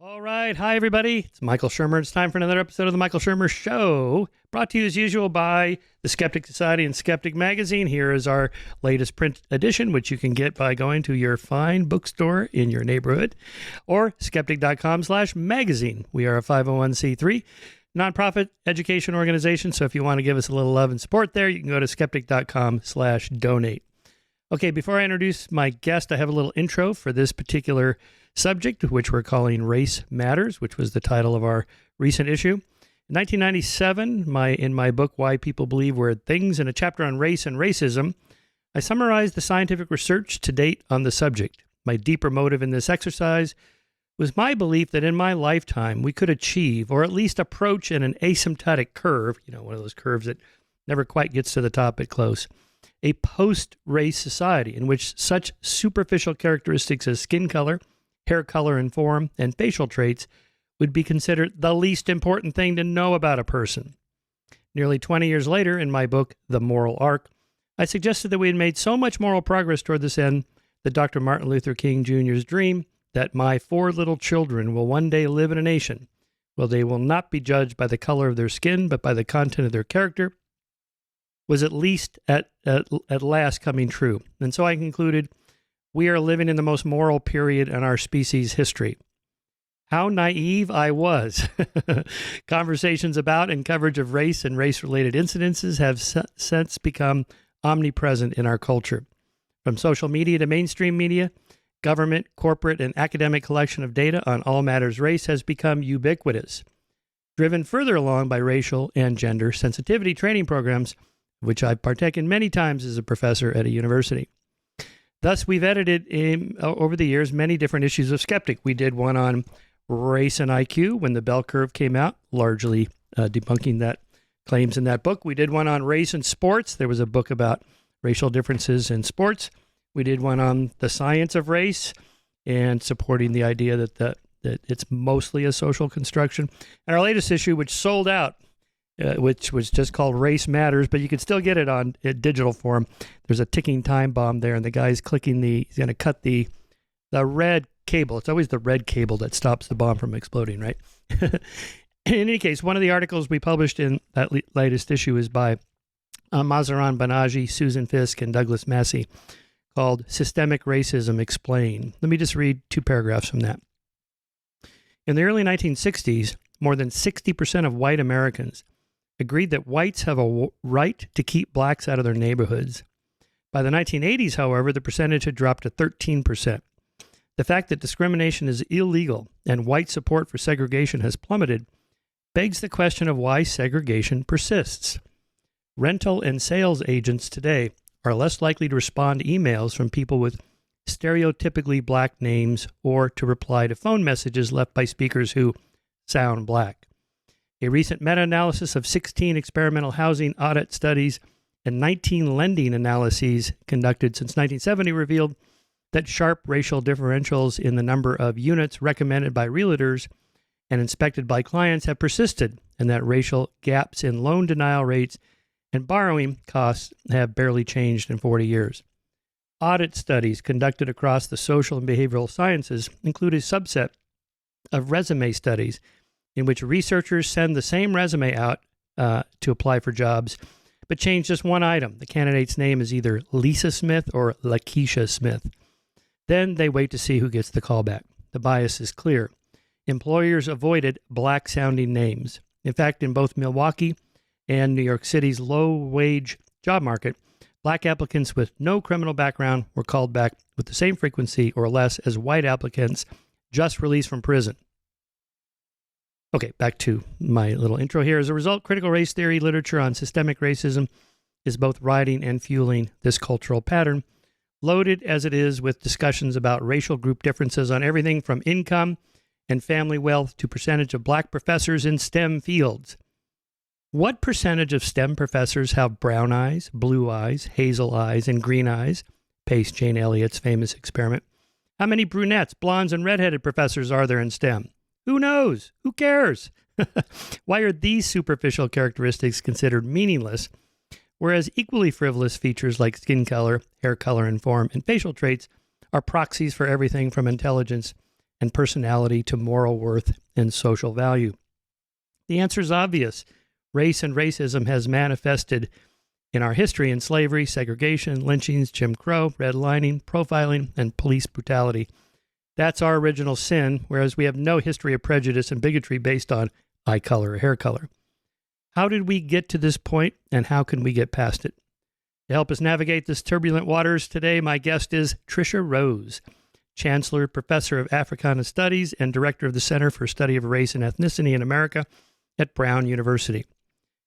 All right. Hi, everybody. It's Michael Shermer. It's time for another episode of The Michael Shermer Show, brought to you as usual by the Skeptic Society and Skeptic Magazine. Here is our latest print edition, which you can get by going to your fine bookstore in your neighborhood or skeptic.com/magazine. We are a 501c3 nonprofit education organization. So if you want to give us a little love and support there, you can go to skeptic.com/donate. Okay, before I introduce my guest, I have a little intro for this particular subject, which we're calling Race Matters, which was the title of our recent issue. In 1997, in my book, Why People Believe Weird Things, in a chapter on race and racism, I summarized the scientific research to date on the subject. My deeper motive in this exercise was my belief that in my lifetime, we could achieve, or at least approach in an asymptotic curve, one of those curves that never quite gets to the top but close, a post-race society in which such superficial characteristics as skin color, hair color and form, and facial traits would be considered the least important thing to know about a person. Nearly 20 years later, in my book, The Moral Arc, I suggested that we had made so much moral progress toward this end that Dr. Martin Luther King Jr.'s dream that my 4 little children will one day live in a nation where they will not be judged by the color of their skin, but by the content of their character, was at least at last coming true. And so I concluded, we are living in the most moral period in our species' history. How naive I was. Conversations about and coverage of race and race-related incidences have since become omnipresent in our culture. From social media to mainstream media, government, corporate, and academic collection of data on all matters race has become ubiquitous, driven further along by racial and gender sensitivity training programs, which I've partaken many times as a professor at a university. Thus, we've edited over the years many different issues of Skeptic. We did one on race and IQ when the bell curve came out, largely debunking that claims in that book. We did one on race and sports. There was a book about racial differences in sports. We did one on the science of race and supporting the idea that it's mostly a social construction. And our latest issue, which sold out, which was just called Race Matters, but you can still get it on digital form. There's a ticking time bomb there, and the guy's clicking he's going to cut the red cable. It's always the red cable that stops the bomb from exploding, right? In any case, one of the articles we published in that latest issue is by Mazaran Banaji, Susan Fisk, and Douglas Massey, called Systemic Racism Explained. Let me just read 2 paragraphs from that. In the early 1960s, more than 60% of white Americans agreed that whites have a right to keep blacks out of their neighborhoods. By the 1980s, however, the percentage had dropped to 13%. The fact that discrimination is illegal and white support for segregation has plummeted begs the question of why segregation persists. Rental and sales agents today are less likely to respond to emails from people with stereotypically black names or to reply to phone messages left by speakers who sound black. A recent meta-analysis of 16 experimental housing audit studies and 19 lending analyses conducted since 1970 revealed that sharp racial differentials in the number of units recommended by realtors and inspected by clients have persisted, and that racial gaps in loan denial rates and borrowing costs have barely changed in 40 years. Audit studies conducted across the social and behavioral sciences include a subset of resume studies in which researchers send the same resume out to apply for jobs, but change just one item. The candidate's name is either Lisa Smith or Lakeisha Smith. Then they wait to see who gets the callback. The bias is clear. Employers avoided black-sounding names. In fact, in both Milwaukee and New York City's low-wage job market, black applicants with no criminal background were called back with the same frequency or less as white applicants just released from prison. Okay, back to my little intro here. As a result, critical race theory literature on systemic racism is both riding and fueling this cultural pattern, loaded as it is with discussions about racial group differences on everything from income and family wealth to percentage of black professors in STEM fields. What percentage of STEM professors have brown eyes, blue eyes, hazel eyes, and green eyes? Paced Jane Elliott's famous experiment. How many brunettes, blondes, and redheaded professors are there in STEM? Who knows? Who cares? Why are these superficial characteristics considered meaningless, whereas equally frivolous features like skin color, hair color and form, and facial traits are proxies for everything from intelligence and personality to moral worth and social value? The answer is obvious. Race and racism has manifested in our history in slavery, segregation, lynchings, Jim Crow, redlining, profiling, and police brutality. That's our original sin, whereas we have no history of prejudice and bigotry based on eye color or hair color. How did we get to this point, and how can we get past it? To help us navigate this turbulent waters today, my guest is Tricia Rose, Chancellor, Professor of Africana Studies, and Director of the Center for Study of Race and Ethnicity in America at Brown University.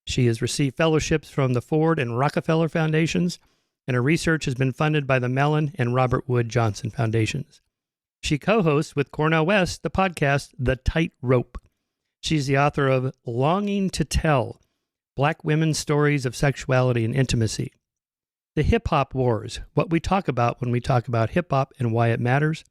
She has received fellowships from the Ford and Rockefeller Foundations, and her research has been funded by the Mellon and Robert Wood Johnson Foundations. She co-hosts with Cornel West the podcast The Tightrope. She's the author of Longing to Tell, Black Women's Stories of Sexuality and Intimacy, The Hip-Hop Wars, What We Talk About When We Talk About Hip-Hop and Why It Matters,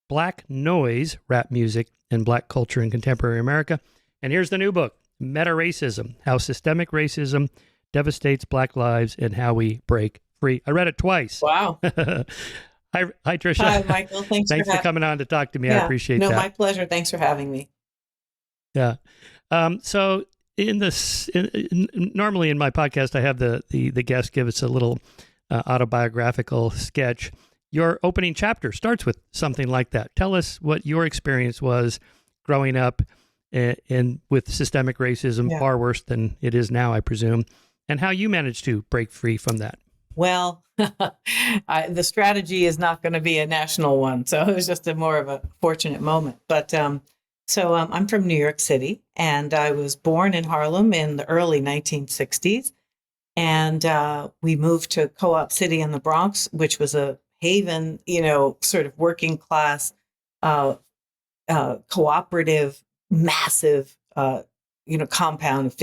Black Noise, Rap Music, and Black Culture in Contemporary America. And here's the new book, Metaracism, How Systemic Racism Devastates Black Lives and How We Break Free. I read it twice. Wow. Hi, Tricia. Hi, Michael. Thanks for coming on to talk to me. Yeah. I appreciate that. No, my pleasure. Thanks for having me. Yeah. So normally in my podcast, I have the guest give us a little autobiographical sketch. Your opening chapter starts with something like that. Tell us what your experience was growing up and with systemic racism, far worse than it is now, I presume, and how you managed to break free from that. Well, the strategy is not going to be a national one, so it was just more of a fortunate moment. But so I'm from New York City, and I was born in Harlem in the early 1960s, and we moved to Co-op City in the Bronx, which was a haven, sort of working class, cooperative, massive, compound of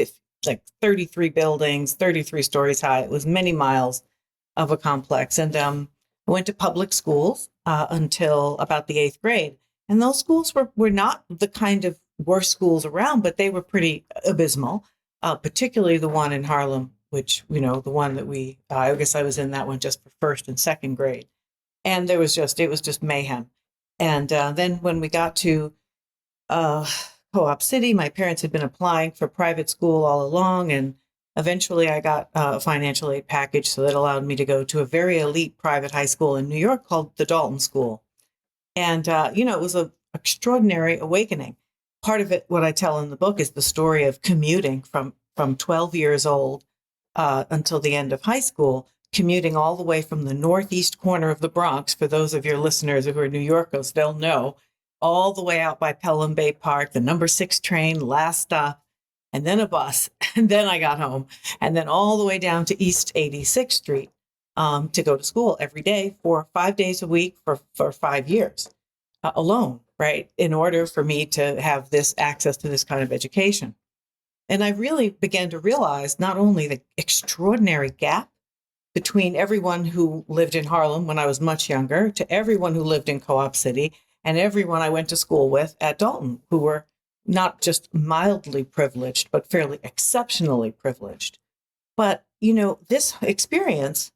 33 buildings, 33 stories high. It was many miles of a complex. And I went to public schools until about the 8th grade. And those schools were not the kind of worst schools around, but they were pretty abysmal, particularly the one in Harlem, which, the one that I guess I was in that one just for first and second grade. And it was just mayhem. And then when we got to Co-op City, my parents had been applying for private school all along, and eventually I got a financial aid package, so that allowed me to go to a very elite private high school in New York called the Dalton School. And, it was an extraordinary awakening. Part of it, what I tell in the book, is the story of commuting from 12 years old until the end of high school, commuting all the way from the northeast corner of the Bronx. For those of your listeners who are New Yorkers, they'll know, all the way out by Pelham Bay Park, the number 6 train, last stop, and then a bus. And then I got home, and then all the way down to East 86th Street to go to school every day for 5 days a week for 5 years alone, right? In order for me to have this access to this kind of education. And I really began to realize not only the extraordinary gap between everyone who lived in Harlem when I was much younger to everyone who lived in Co-op City and everyone I went to school with at Dalton, who were not just mildly privileged, but fairly exceptionally privileged. But, this experience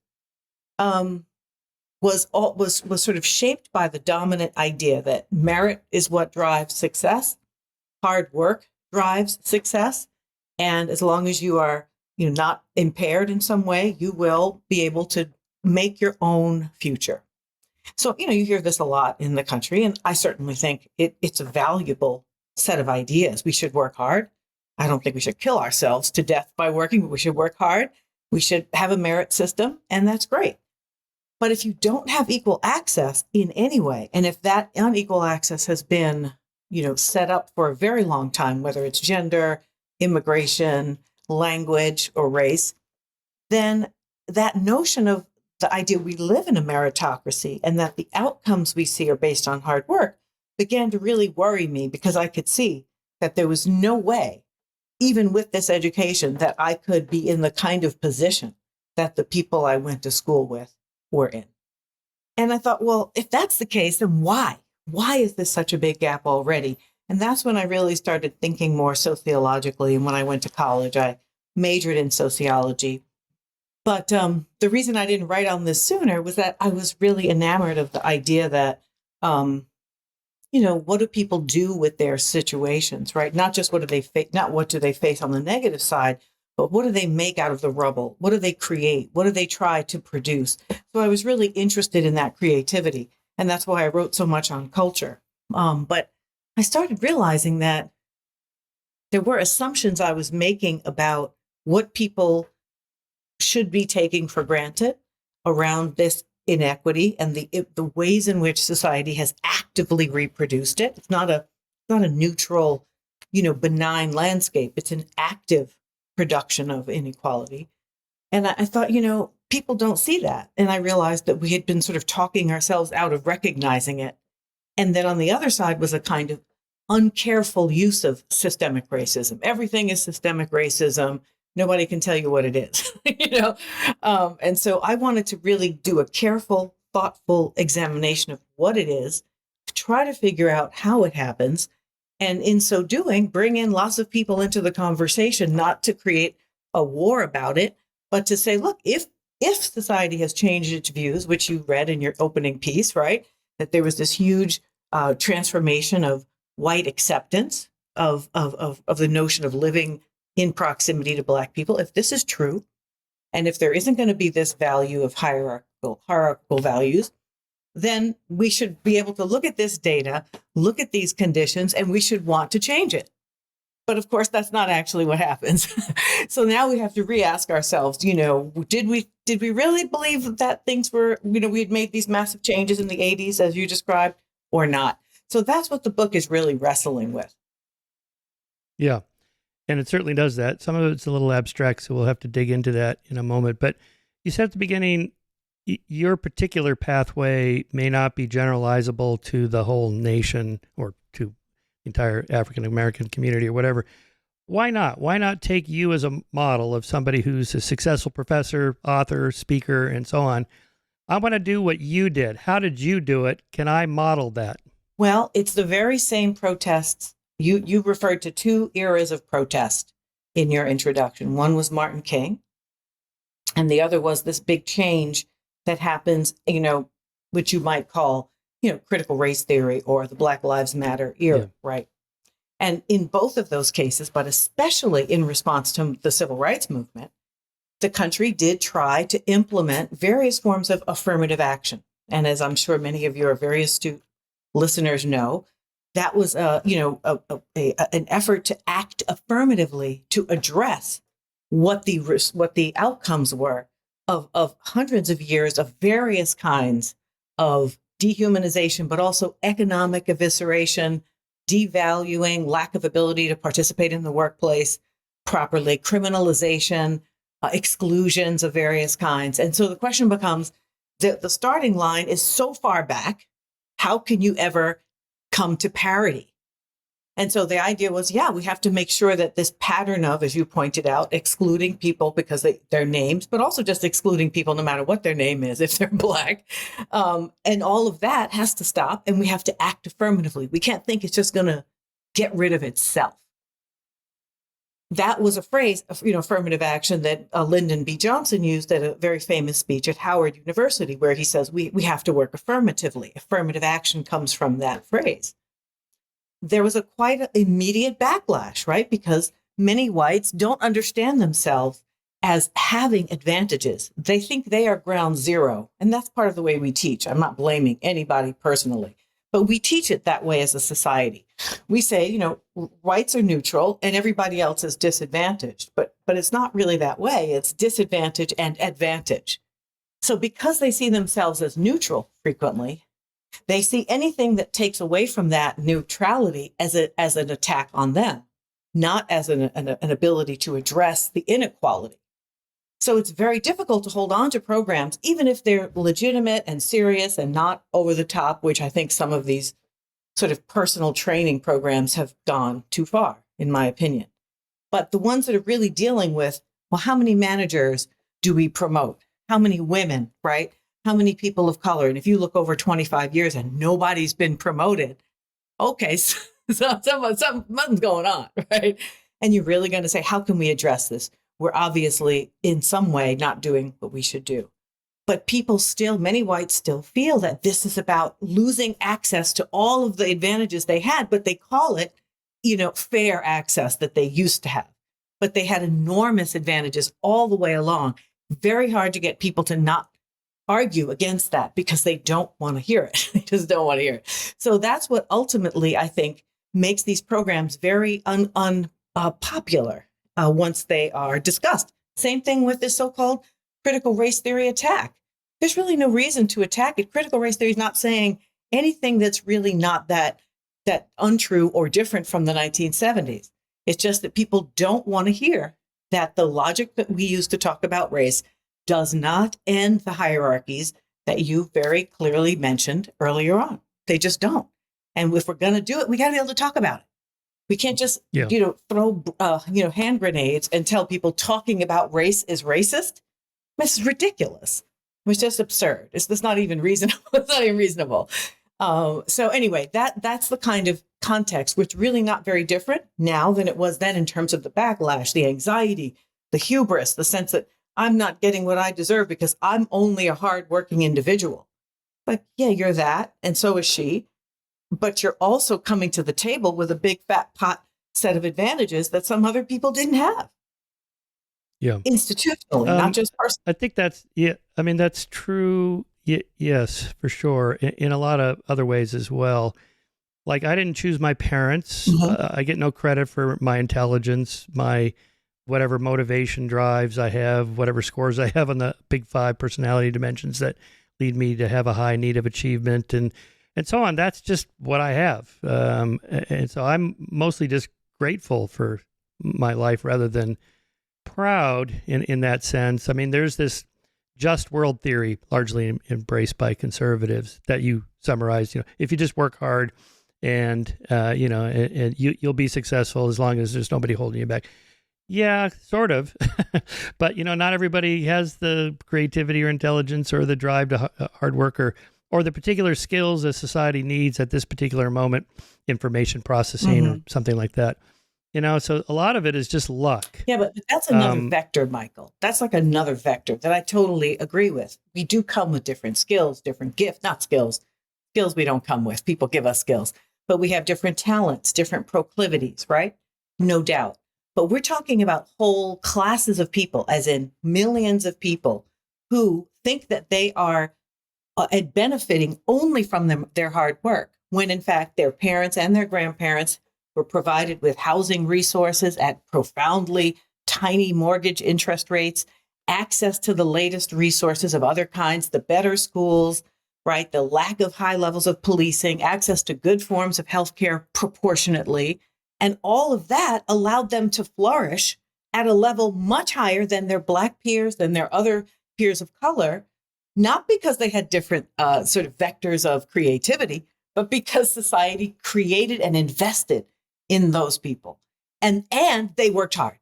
was sort of shaped by the dominant idea that merit is what drives success, hard work drives success, and as long as you are not impaired in some way, you will be able to make your own future. So, you hear this a lot in the country, and I certainly think it's a valuable set of ideas. We should work hard. I don't think we should kill ourselves to death by working, but we should work hard. We should have a merit system, and that's great. But if you don't have equal access in any way, and if that unequal access has been, set up for a very long time, whether it's gender, immigration, language, or race, then that notion of the idea we live in a meritocracy and that the outcomes we see are based on hard work began to really worry me, because I could see that there was no way, even with this education, that I could be in the kind of position that the people I went to school with were in. And I thought, well, if that's the case, then why? Why is this such a big gap already? And that's when I really started thinking more sociologically. And when I went to college, I majored in sociology. But the reason I didn't write on this sooner was that I was really enamored of the idea that what do people do with their situations, right? Not just what do they face, not what do they face on the negative side, but what do they make out of the rubble? What do they create? What do they try to produce? So I was really interested in that creativity. And that's why I wrote so much on culture. But I started realizing that there were assumptions I was making about what people should be taking for granted around this inequity and the ways in which society has actively reproduced it. It's not a neutral, benign landscape. It's an active production of inequality. And I thought, people don't see that. And I realized that we had been sort of talking ourselves out of recognizing it. And then on the other side was a kind of uncareful use of systemic racism. Everything is systemic racism. Nobody can tell you what it is, And so I wanted to really do a careful, thoughtful examination of what it is, try to figure out how it happens, and in so doing, bring in lots of people into the conversation, not to create a war about it, but to say, look, if society has changed its views, which you read in your opening piece, right, that there was this huge transformation of white acceptance of the notion of living in proximity to Black people. If this is true, and if there isn't going to be this value of hierarchical values, then we should be able to look at this data, look at these conditions, and we should want to change it. But of course, that's not actually what happens. So now we have to re-ask ourselves, did we really believe that things were, we had made these massive changes in the 80s, as you described, or not? So that's what the book is really wrestling with. Yeah. And it certainly does that. Some of it's a little abstract, so we'll have to dig into that in a moment. But you said at the beginning, your particular pathway may not be generalizable to the whole nation or to the entire African American community or whatever. Why not? Why not take you as a model of somebody who's a successful professor, author, speaker, and so on? I want to do what you did. How did you do it? Can I model that? Well, it's the very same protests. You referred to two eras of protest in your introduction. One was Martin King, and the other was this big change that happens, which you might call, critical race theory or the Black Lives Matter era, right? And in both of those cases, but especially in response to the civil rights movement, the country did try to implement various forms of affirmative action. And as I'm sure many of your very astute listeners know, that was an effort to act affirmatively to address what the outcomes were of hundreds of years of various kinds of dehumanization, but also economic evisceration, devaluing, lack of ability to participate in the workplace properly, criminalization, exclusions of various kinds. And so the question becomes, the starting line is so far back, how can you ever come to parity? And so the idea was, we have to make sure that this pattern of, as you pointed out, excluding people because their names, but also just excluding people no matter what their name is, if they're Black, and all of that has to stop. And we have to act affirmatively. We can't think it's just going to get rid of itself. That was a phrase, affirmative action that Lyndon B. Johnson used at a very famous speech at Howard University, where he says, we have to work affirmatively. Affirmative action comes from that phrase. There was quite an immediate backlash, right? Because many whites don't understand themselves as having advantages. They think they are ground zero. And that's part of the way we teach. I'm not blaming anybody personally, but we teach it that way as a society. We say, whites are neutral and everybody else is disadvantaged, but it's not really that way. It's disadvantage and advantage. So because they see themselves as neutral frequently, they see anything that takes away from that neutrality as an attack on them, not as an ability to address the inequality. So it's very difficult to hold on to programs, even if they're legitimate and serious and not over the top, which I think some of these sort of personal training programs have gone too far, in my opinion. But the ones that are really dealing with, well, how many managers do we promote? How many women, right? How many people of color? And if you look over 25 years and nobody's been promoted, okay, so something's going on, right? And you're really going to say, how can we address this? We're obviously in some way not doing what we should do. But people still, many whites still feel that this is about losing access to all of the advantages they had, but they call it, fair access that they used to have. But they had enormous advantages all the way along. Very hard to get people to not argue against that because they don't want to hear it. They just don't want to hear it. So that's what ultimately, I think, makes these programs very unpopular once they are discussed. Same thing with this so-called critical race theory attack. There's really no reason to attack it. Critical race theory is not saying anything that's really not that untrue or different from the 1970s. It's just that people don't want to hear that the logic that we use to talk about race does not end the hierarchies that you very clearly mentioned earlier on. They just don't. And if we're going to do it, we got to be able to talk about it. We can't just, throw, hand grenades and tell people talking about race is racist. This is ridiculous. It's just absurd. It's not even reasonable. It's not even reasonable. So anyway, that's the kind of context, which really not very different now than it was then in terms of the backlash, the anxiety, the hubris, the sense that I'm not getting what I deserve because I'm only a hardworking individual. But yeah, you're that. And so is she. But you're also coming to the table with a big fat pot set of advantages that some other people didn't have. Yeah. Institutionally, not just personally. I think that's true. Yes, for sure. In a lot of other ways as well. Like I didn't choose my parents. Mm-hmm. I get no credit for my intelligence, my whatever motivation drives I have, whatever scores I have on the big 5 personality dimensions that lead me to have a high need of achievement and so on. That's just what I have. And so I'm mostly just grateful for my life rather than proud in that sense. I mean, there's this just world theory largely embraced by conservatives that you summarize, if you just work hard and you'll be successful as long as there's nobody holding you back. Yeah, sort of. But, not everybody has the creativity or intelligence or the drive to hard work or the particular skills that society needs at this particular moment, information processing or something like that. So a lot of it is just luck. Yeah, but that's another vector, Michael. That's like another vector that I totally agree with. We do come with different skills, different gifts, not skills. Skills we don't come with. People give us skills. But we have different talents, different proclivities, right? No doubt. But we're talking about whole classes of people, as in millions of people who think that they are benefiting only from their hard work, when in fact their parents and their grandparents were provided with housing resources at profoundly tiny mortgage interest rates, access to the latest resources of other kinds, the better schools, right? The lack of high levels of policing, access to good forms of healthcare proportionately. And all of that allowed them to flourish at a level much higher than their Black peers, than their other peers of color, not because they had different sort of vectors of creativity, but because society created and invested in those people. And they worked hard,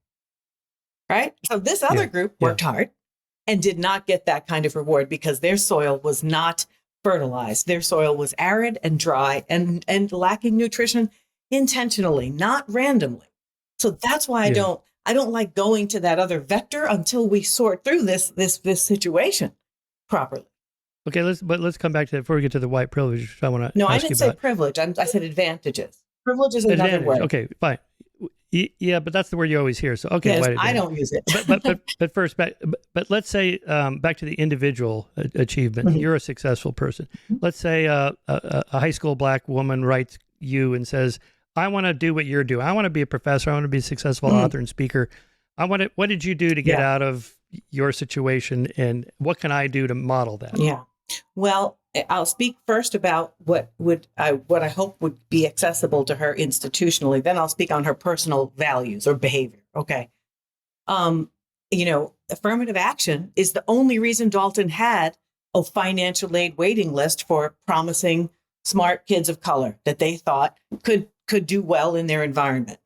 right? So this other group worked hard and did not get that kind of reward because their soil was not fertilized. Their soil was arid and dry and lacking nutrition intentionally, not randomly. So that's why I don't like going to that other vector until we sort through this situation properly. Okay, let's come back to that before we get to the white privilege. I want to No, I didn't say privilege. I said advantages. Privilege is another word. Okay, fine. Yeah, but that's the word you always hear. So okay, yes, I don't use it. but first, but let's say back to the individual achievement. You're a successful person. Let's say a high school Black woman writes you and says, "I want to do what you're doing. I want to be a professor. I want to be a successful author and speaker. What did you do to get out of your situation, and what can I do to model that?" Yeah. Well, I'll speak first about what I hope would be accessible to her institutionally. Then I'll speak on her personal values or behavior. Okay. Affirmative action is the only reason Dalton had a financial aid waiting list for promising smart kids of color that they thought could do well in their environment.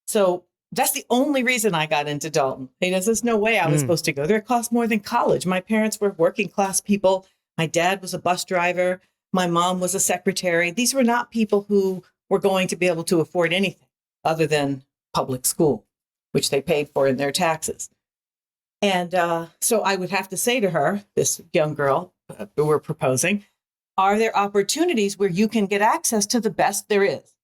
So that's the only reason I got into Dalton. There's no way I was supposed to go there. It cost more than college. My parents were working class people. My dad was a bus driver. My mom was a secretary. These were not people who were going to be able to afford anything other than public school, which they paid for in their taxes. And so I would have to say to her, this young girl who we're proposing, are there opportunities where you can get access to the best there is?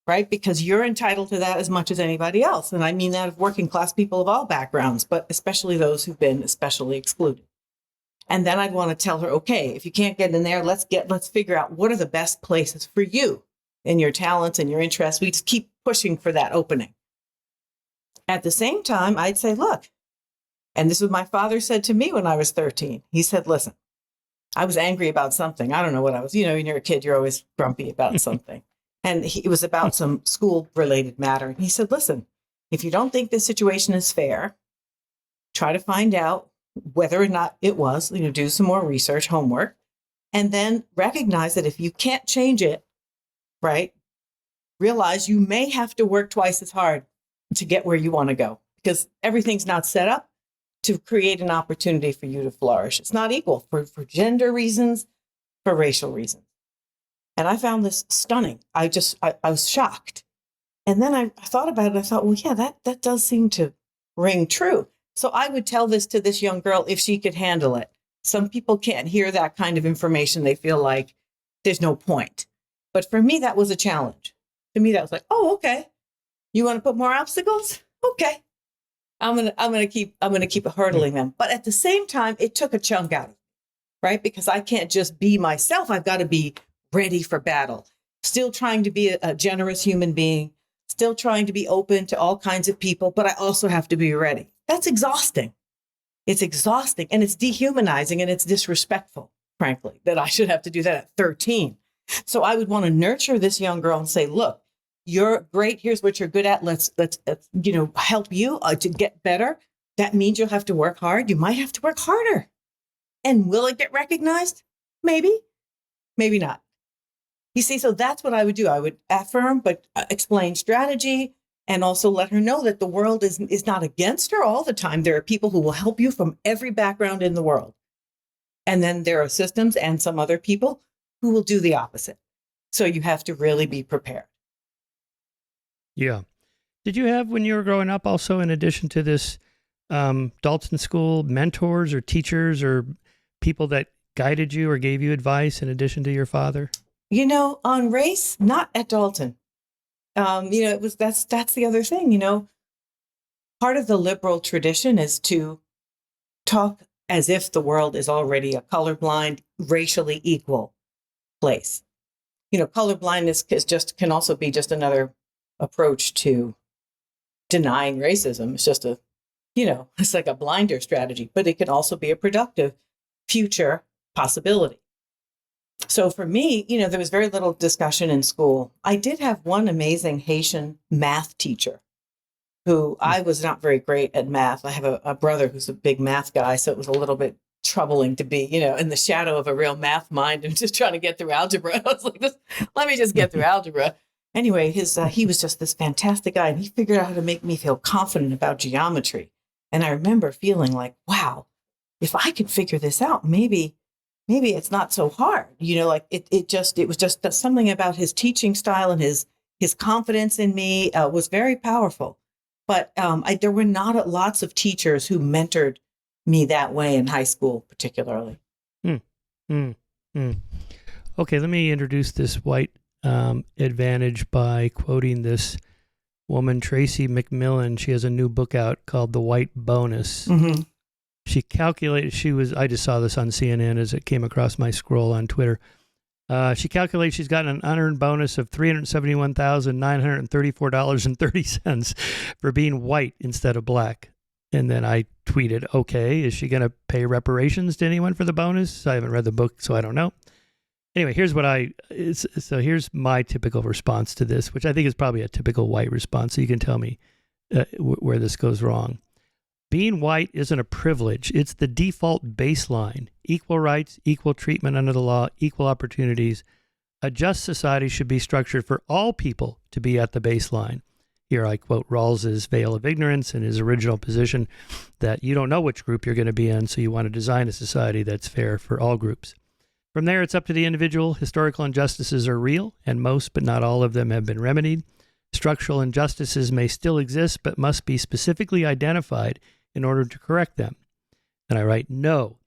Right? Because you're entitled to that as much as anybody else. And I mean that of working class people of all backgrounds, but especially those who've been especially excluded. And then I'd want to tell her, okay, if you can't get in there, let's figure out what are the best places for you and your talents and your interests. We just keep pushing for that opening. At the same time, I'd say, look, and this is what my father said to me when I was 13. He said, listen, I was angry about something. I don't know what I was, when you're a kid, you're always grumpy about something. And it was about some school related matter. And he said, listen, if you don't think this situation is fair, try to find out whether or not it was, do some more research, homework, and then recognize that if you can't change it, right, realize you may have to work twice as hard to get where you want to go, because everything's not set up to create an opportunity for you to flourish. It's not equal for gender reasons, for racial reasons. And I found this stunning. I was shocked. And then I thought about it. I thought, well, yeah, that does seem to ring true. So I would tell this to this young girl if she could handle it. Some people can't hear that kind of information. They feel like there's no point. But for me, that was a challenge. To me, that was like, oh, okay. You want to put more obstacles? Okay. I'm gonna keep hurdling them. But at the same time, it took a chunk out of me, right? Because I can't just be myself. I've got to be ready for battle. Still trying to be a generous human being, still trying to be open to all kinds of people, but I also have to be ready. That's exhausting. It's exhausting and it's dehumanizing and it's disrespectful, frankly, that I should have to do that at 13. So I would want to nurture this young girl and say, look, you're great. Here's what you're good at. Let's help you to get better. That means you'll have to work hard. You might have to work harder. And will it get recognized? Maybe, maybe not. You see, so that's what I would do. I would affirm, but explain strategy and also let her know that the world is not against her all the time. There are people who will help you from every background in the world. And then there are systems and some other people who will do the opposite. So you have to really be prepared. Yeah. Did you have, when you were growing up, also, in addition to this Dalton School, mentors or teachers or people that guided you or gave you advice in addition to your father? On race, not at Dalton. That's the other thing, part of the liberal tradition is to talk as if the world is already a colorblind, racially equal place. Colorblindness can also be just another approach to denying racism. It's just it's like a blinder strategy, but it can also be a productive future possibility. So for me, there was very little discussion in school. I did have one amazing Haitian math teacher who I was not very great at math. I have a brother who's a big math guy, so it was a little bit troubling to be, in the shadow of a real math mind and just trying to get through algebra. I was like, let me just get through algebra. Anyway, he was just this fantastic guy, and he figured out how to make me feel confident about geometry. And I remember feeling like, wow, if I could figure this out, maybe it's not so hard. It was just something about his teaching style and his confidence in me was very powerful. But there were not lots of teachers who mentored me that way in high school, particularly. Okay, let me introduce this white advantage by quoting this woman, Tracy McMillan. She has a new book out called The White Bonus. Mm-hmm. She calculated, I just saw this on CNN as it came across my scroll on Twitter. She calculates she's gotten an unearned bonus of $371,934.30 for being white instead of black. And then I tweeted, okay, is she going to pay reparations to anyone for the bonus? I haven't read the book, so I don't know. Anyway, here's my typical response to this, which I think is probably a typical white response. So you can tell me where this goes wrong. Being white isn't a privilege. It's the default baseline. Equal rights, equal treatment under the law, equal opportunities. A just society should be structured for all people to be at the baseline. Here I quote Rawls's veil of ignorance in his original position that you don't know which group you're going to be in, so you want to design a society that's fair for all groups. From there, it's up to the individual. Historical injustices are real, and most, but not all of them, have been remedied. Structural injustices may still exist, but must be specifically identified in order to correct them. And I write, no,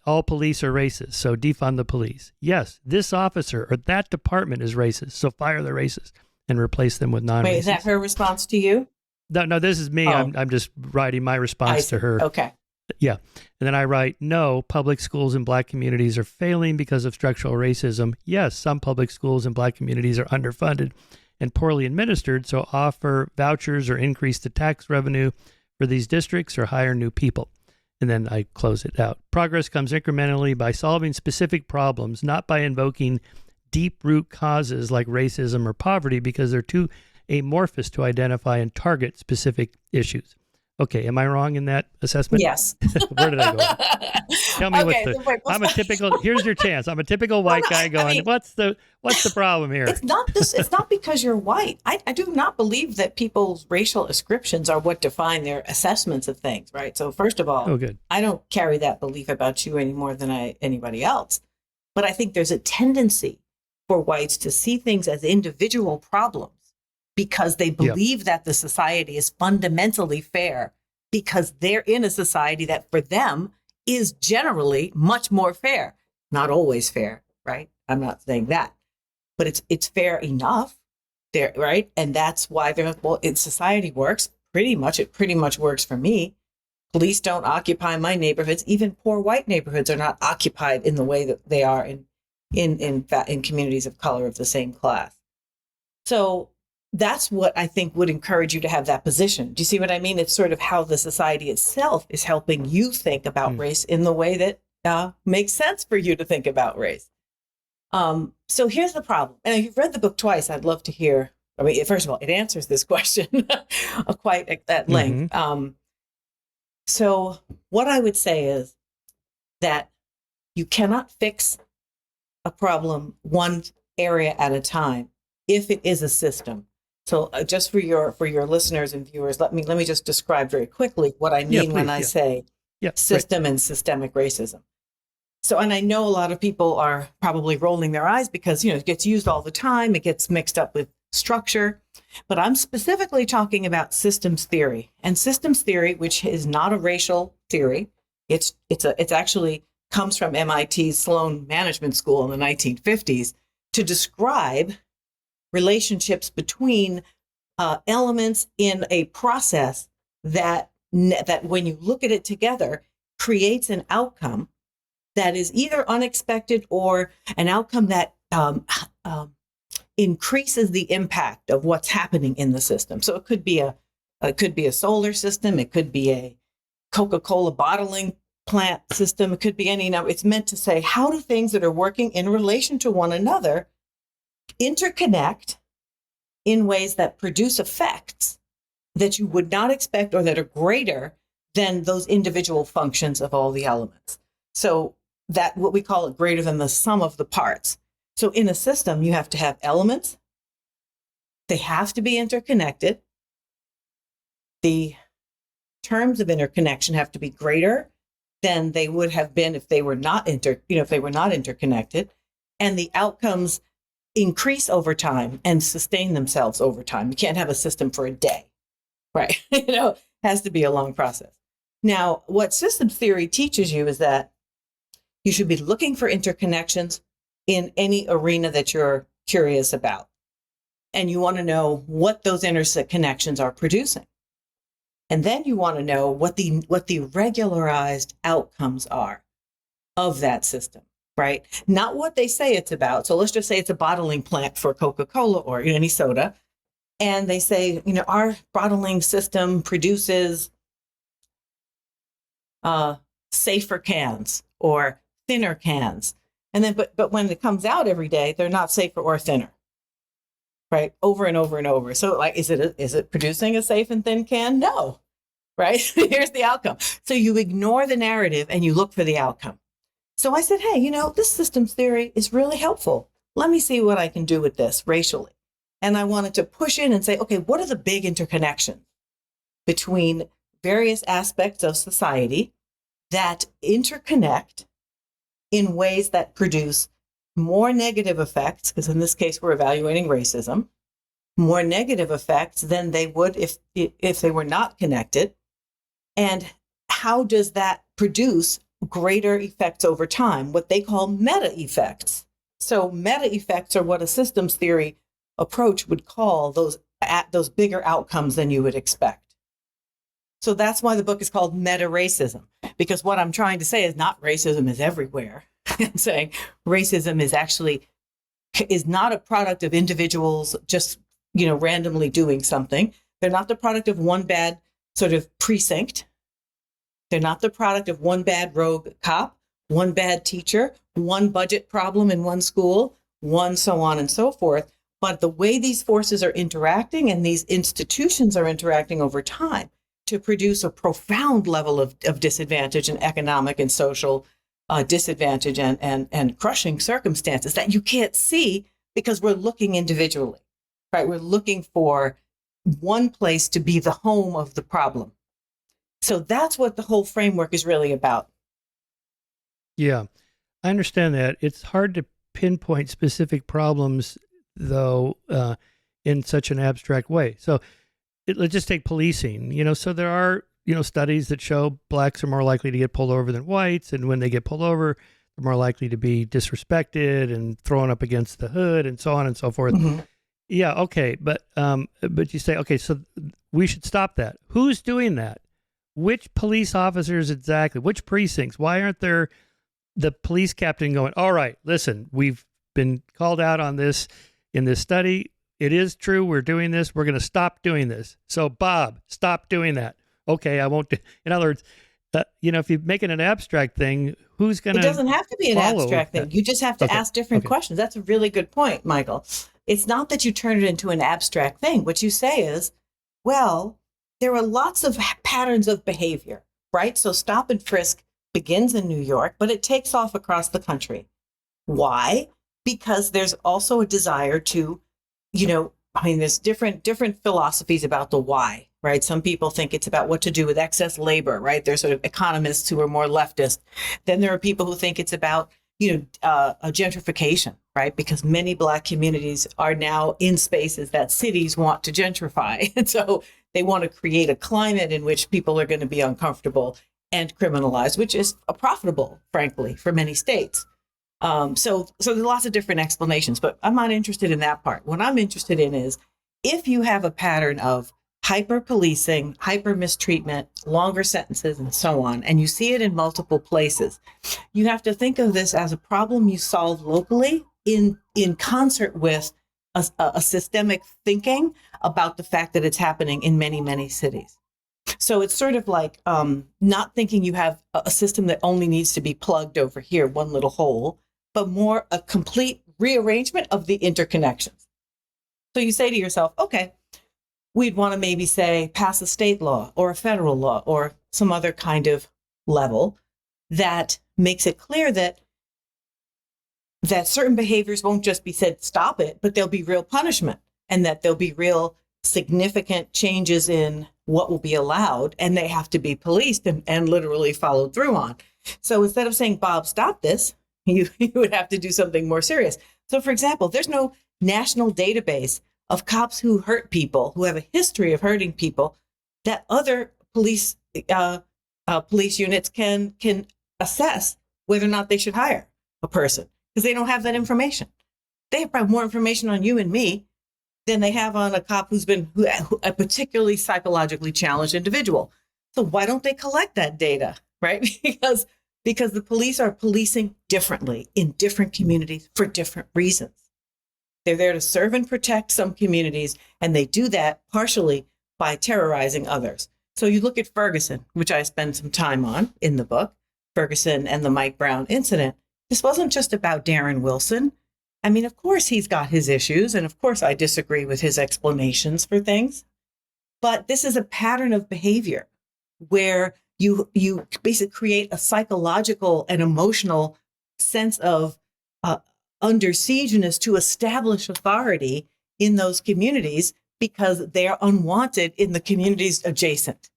all police are racist, so defund the police. Yes, this officer or that department is racist, so fire the racist and replace them with non-racist. Wait, is that her response to you? No, this is me. Oh. I'm just writing my response to her. Okay. Yeah. And then I write, no, public schools in Black communities are failing because of structural racism. Yes, some public schools in Black communities are underfunded and poorly administered, so offer vouchers or increase the tax revenue for these districts or hire new people. And then I close it out. Progress comes incrementally by solving specific problems, not by invoking deep root causes like racism or poverty, because they're too amorphous to identify and target specific issues. Okay, am I wrong in that assessment? Yes. Where did I go? Tell me I'm a typical, here's your chance. I'm a typical white guy going, what's the problem here? It's not because you're white. I do not believe that people's racial ascriptions are what define their assessments of things, right? So first of all, good. I don't carry that belief about you any more than anybody else. But I think there's a tendency for whites to see things as individual problems because they believe that the society is fundamentally fair because they're in a society that for them is generally much more fair. Not always fair, right? I'm not saying that, but it's fair enough there, right? And that's why society works pretty much. It pretty much works for me. Police don't occupy my neighborhoods. Even poor white neighborhoods are not occupied in the way that they are in communities of color of the same class. So that's what I think would encourage you to have that position. Do you see what I mean? It's sort of how the society itself is helping you think about race in the way that makes sense for you to think about race. So here's the problem. And you've read the book twice. I'd love to hear. I mean, first of all, it answers this question quite at length. So what I would say is that you cannot fix a problem one area at a time if it is a system. So just for your listeners and viewers, let me just describe very quickly what I mean when I say system and systemic racism. So, and I know a lot of people are probably rolling their eyes because, it gets used all the time. It gets mixed up with structure, but I'm specifically talking about systems theory. And systems theory, which is not a racial theory, it's actually comes from MIT's Sloan Management School in the 1950s to describe relationships between elements in a process that when you look at it together creates an outcome that is either unexpected or an outcome that increases the impact of what's happening in the system. So it could be a solar system, it could be a Coca-Cola bottling plant system, it could be any number. It's meant to say, how do things that are working in relation to one another interconnect in ways that produce effects that you would not expect or that are greater than those individual functions of all the elements. So that what we call it greater than the sum of the parts. So in a system, you have to have elements. They have to be interconnected. The terms of interconnection have to be greater than they would have been if they were not interconnected. And the outcomes increase over time and sustain themselves over time. You can't have a system for a day, right? It has to be a long process. Now, what systems theory teaches you is that you should be looking for interconnections in any arena that you're curious about. And you want to know what those interconnections are producing. And then you want to know what the regularized outcomes are of that system, right? Not what they say it's about. So let's just say it's a bottling plant for Coca-Cola or any soda. And they say, our bottling system produces safer cans or thinner cans. And then, but when it comes out every day, they're not safer or thinner, right? Over and over and over. So is it producing a safe and thin can? No, right? Here's the outcome. So you ignore the narrative and you look for the outcome. So I said, hey, this systems theory is really helpful. Let me see what I can do with this racially. And I wanted to push in and say, okay, what are the big interconnections between various aspects of society that interconnect in ways that produce more negative effects, because in this case, we're evaluating racism, more negative effects than they would if they were not connected, And how does that produce greater effects over time, what they call meta effects? So meta effects are what a systems theory approach would call those bigger outcomes than you would expect. So that's why the book is called Metaracism, because what I'm trying to say is not racism is everywhere. I'm saying racism is not a product of individuals just, randomly doing something. They're not the product of one bad sort of precinct. They're not the product of one bad rogue cop, one bad teacher, one budget problem in one school, one so on and so forth. But the way these forces are interacting and these institutions are interacting over time to produce a profound level of disadvantage and economic and social disadvantage and crushing circumstances that you can't see because we're looking individually, right? We're looking for one place to be the home of the problem. So that's what the whole framework is really about. Yeah, I understand that. It's hard to pinpoint specific problems, though, in such an abstract way. So let's just take policing. So there are, studies that show blacks are more likely to get pulled over than whites. And when they get pulled over, they're more likely to be disrespected and thrown up against the hood and so on and so forth. Mm-hmm. Yeah, okay. But you say, okay, so we should stop that. Who's doing that? Which police officers exactly? Which precincts? Why aren't there the police captain going, all right, listen, we've been called out on this in this study. It is true. We're doing this. We're going to stop doing this. So, Bob, stop doing that. Okay, I won't do. In other words, if you make it an abstract thing, who's going to? It doesn't have to be an abstract thing. You just have to ask different questions. That's a really good point, Michael. It's not that you turn it into an abstract thing. What you say is, well, there are lots of patterns of behavior, right? So stop and frisk begins in New York, but it takes off across the country. Why? Because there's also a desire to, there's different philosophies about the why, right? Some people think it's about what to do with excess labor, right? There's sort of economists who are more leftist. Then there are people who think it's about, a gentrification, right? Because many Black communities are now in spaces that cities want to gentrify. And so they want to create a climate in which people are going to be uncomfortable and criminalized, which is profitable, frankly, for many states. So there's lots of different explanations, but I'm not interested in that part. What I'm interested in is if you have a pattern of hyper policing, hyper mistreatment, longer sentences, and so on, and you see it in multiple places, you have to think of this as a problem you solve locally in concert with a systemic thinking about the fact that it's happening in many, many cities. So it's sort of like not thinking you have a system that only needs to be plugged over here, one little hole, but more a complete rearrangement of the interconnections. So you say to yourself, okay, we'd want to maybe say pass a state law or a federal law or some other kind of level that makes it clear that certain behaviors won't just be said, stop it, but there'll be real punishment and that there'll be real significant changes in what will be allowed, and they have to be policed and literally followed through on. So instead of saying, Bob, stop this, you would have to do something more serious. So for example, there's no national database of cops who hurt people, who have a history of hurting people, that other police units can assess whether or not they should hire a person, because they don't have that information. They have probably more information on you and me than they have on a cop who's been a particularly psychologically challenged individual. So why don't they collect that data, right? Because the police are policing differently in different communities for different reasons. They're there to serve and protect some communities, and they do that partially by terrorizing others. So you look at Ferguson, which I spend some time on in the book, Ferguson and the Mike Brown incident. This wasn't just about Darren Wilson. I mean, of course, he's got his issues, and of course, I disagree with his explanations for things. But this is a pattern of behavior where you basically create a psychological and emotional sense of under siegeness to establish authority in those communities because they are unwanted in the communities adjacent.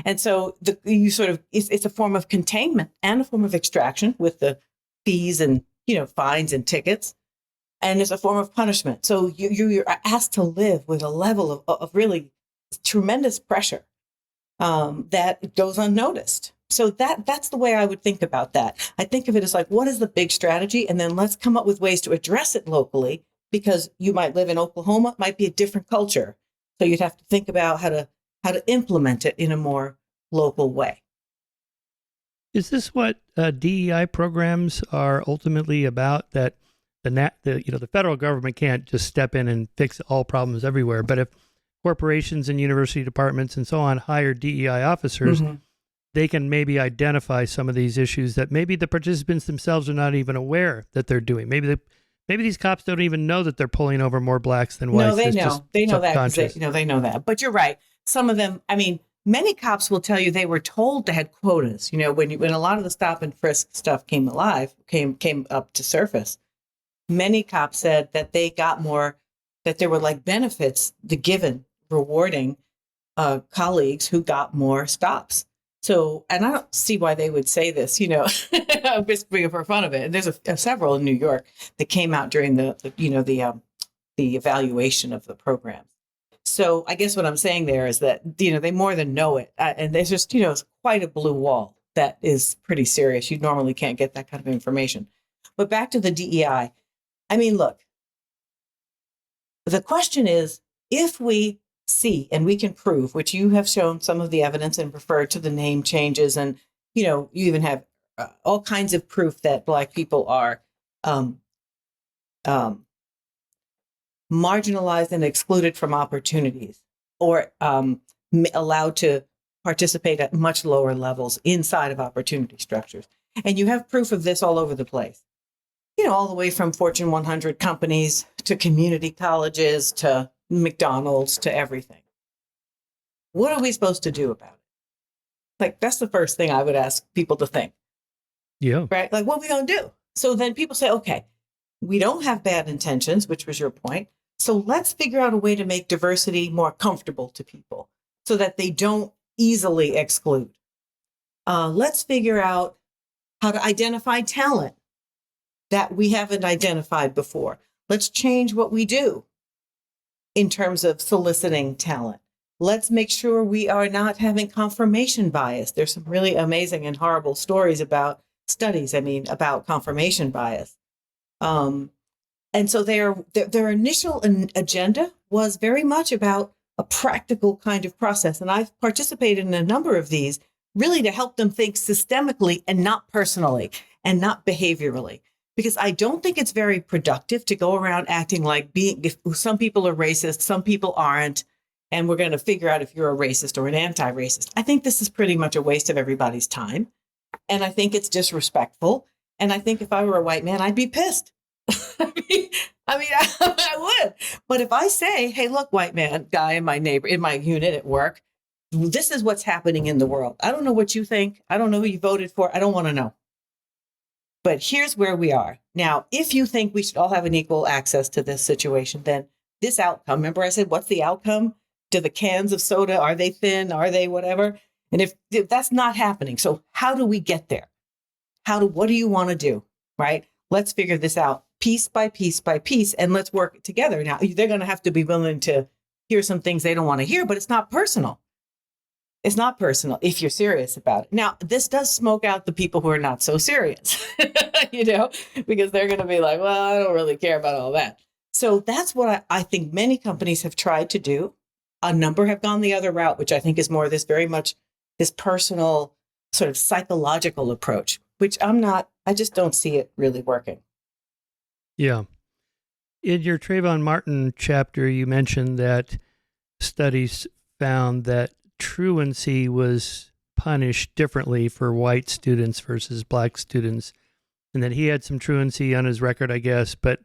And so it's a form of containment and a form of extraction with the fees and fines and tickets. And it's a form of punishment. So you're asked to live with a level of really tremendous pressure that goes unnoticed. So that's the way I would think about that. I think of it as like, what is the big strategy? And then let's come up with ways to address it locally, because you might live in Oklahoma, it might be a different culture. So you'd have to think about how to implement it in a more local way. Is this what DEI programs are ultimately about? That the federal government can't just step in and fix all problems everywhere, but if corporations and university departments and so on hire DEI officers, they can maybe identify some of these issues that maybe the participants themselves are not even aware that they're doing. Maybe these cops don't even know that they're pulling over more blacks than whites. No, they know. They know that. They know that. But you're right. Some of them, I mean, many cops will tell you they were told to have quotas. When a lot of the stop and frisk stuff came up to surface, many cops said that they got more, that there were like benefits rewarding colleagues who got more stops. So, and I don't see why they would say this, just for fun of it. And there's several in New York that came out during the evaluation of the program. So I guess what I'm saying there is that, they more than know it. And there's just, it's quite a blue wall that is pretty serious. You normally can't get that kind of information. But back to the DEI. I mean, look, the question is, if we see and we can prove, which you have shown some of the evidence and referred to the name changes, and you even have all kinds of proof that Black people are marginalized and excluded from opportunities, or allowed to participate at much lower levels inside of opportunity structures. And you have proof of this all over the place, all the way from Fortune 100 companies to community colleges to McDonald's to everything. What are we supposed to do about it? Like, that's the first thing I would ask people to think. Yeah. Right? Like, what are we going to do? So then people say, okay, we don't have bad intentions, which was your point. So let's figure out a way to make diversity more comfortable to people so that they don't easily exclude. Let's figure out how to identify talent that we haven't identified before. Let's change what we do in terms of soliciting talent. Let's make sure we are not having confirmation bias. There's some really amazing and horrible stories about about confirmation bias. And so their initial agenda was very much about a practical kind of process. And I've participated in a number of these really to help them think systemically and not personally and not behaviorally. Because I don't think it's very productive to go around acting like if some people are racist, some people aren't, and we're going to figure out if you're a racist or an anti-racist. I think this is pretty much a waste of everybody's time. And I think it's disrespectful. And I think if I were a white man, I'd be pissed. I would. But if I say, hey, look, white man, guy in my unit at work, this is what's happening in the world. I don't know what you think. I don't know who you voted for. I don't want to know. But here's where we are. Now, if you think we should all have an equal access to this situation, then this outcome, remember I said, what's the outcome? Do the cans of soda, are they thin? Are they whatever? And if that's not happening, so how do we get there? What do you want to do? Right? Let's figure this out piece by piece by piece, and let's work together. Now, they're going to have to be willing to hear some things they don't want to hear, but it's not personal. It's not personal if you're serious about it. Now, this does smoke out the people who are not so serious, because they're going to be like, well, I don't really care about all that. So that's what I think many companies have tried to do. A number have gone the other route, which I think is more very much this personal sort of psychological approach, which I just don't see it really working. Yeah. In your Trayvon Martin chapter, you mentioned that studies found that truancy was punished differently for white students versus Black students, and that he had some truancy on his record, I guess, but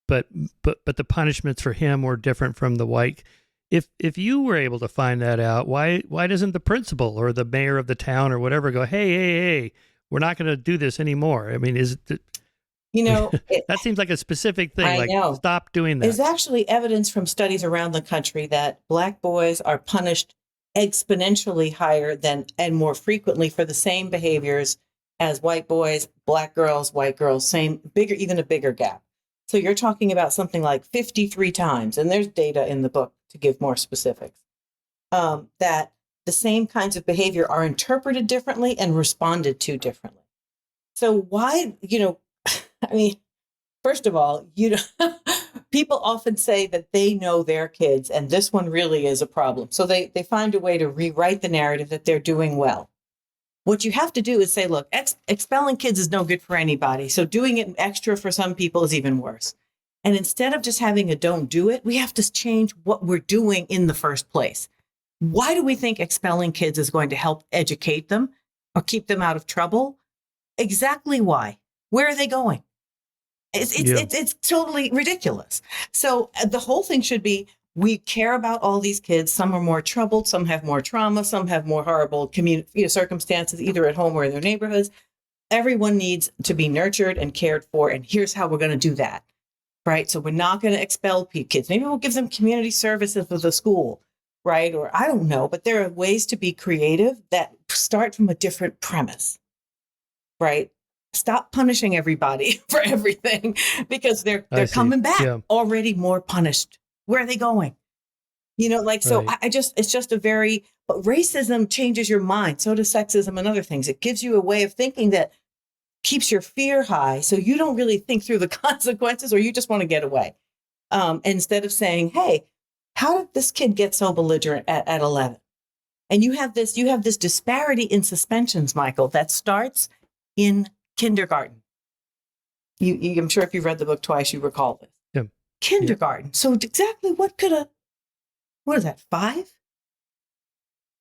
the punishments for him were different from the white. If you were able to find that out, why doesn't the principal or the mayor of the town or whatever go, hey, we're not going to do this anymore? I mean, that seems like a specific thing. I know. Stop doing that. There's actually evidence from studies around the country that Black boys are punished exponentially higher and more frequently for the same behaviors as white boys, Black girls, white girls, even a bigger gap. So you're talking about something like 53 times, and there's data in the book to give more specifics, that the same kinds of behavior are interpreted differently and responded to differently. So why, I mean, first of all, people often say that they know their kids, and this one really is a problem. So they find a way to rewrite the narrative that they're doing well. What you have to do is say, look, expelling kids is no good for anybody. So doing it extra for some people is even worse. And instead of just having a don't do it, we have to change what we're doing in the first place. Why do we think expelling kids is going to help educate them or keep them out of trouble? Exactly why. Where are they going? It's totally ridiculous. So the whole thing should be, we care about all these kids. Some are more troubled. Some have more trauma. Some have more horrible circumstances, either at home or in their neighborhoods. Everyone needs to be nurtured and cared for. And here's how we're going to do that. Right. So we're not going to expel kids. Maybe we'll give them community services with the school. Right. Or I don't know. But there are ways to be creative that start from a different premise. Right. Stop punishing everybody for everything, because they're coming back already more punished. Where are they going? So right. It's just but racism changes your mind. So does sexism and other things. It gives you a way of thinking that keeps your fear high. So you don't really think through the consequences, or you just want to get away. Instead of saying, hey, how did this kid get so belligerent at 11? And you have this disparity in suspensions, Michael, that starts in kindergarten. I'm sure if you've read the book twice, you recall this. Yeah. Kindergarten. Yeah. So exactly what is that, 5?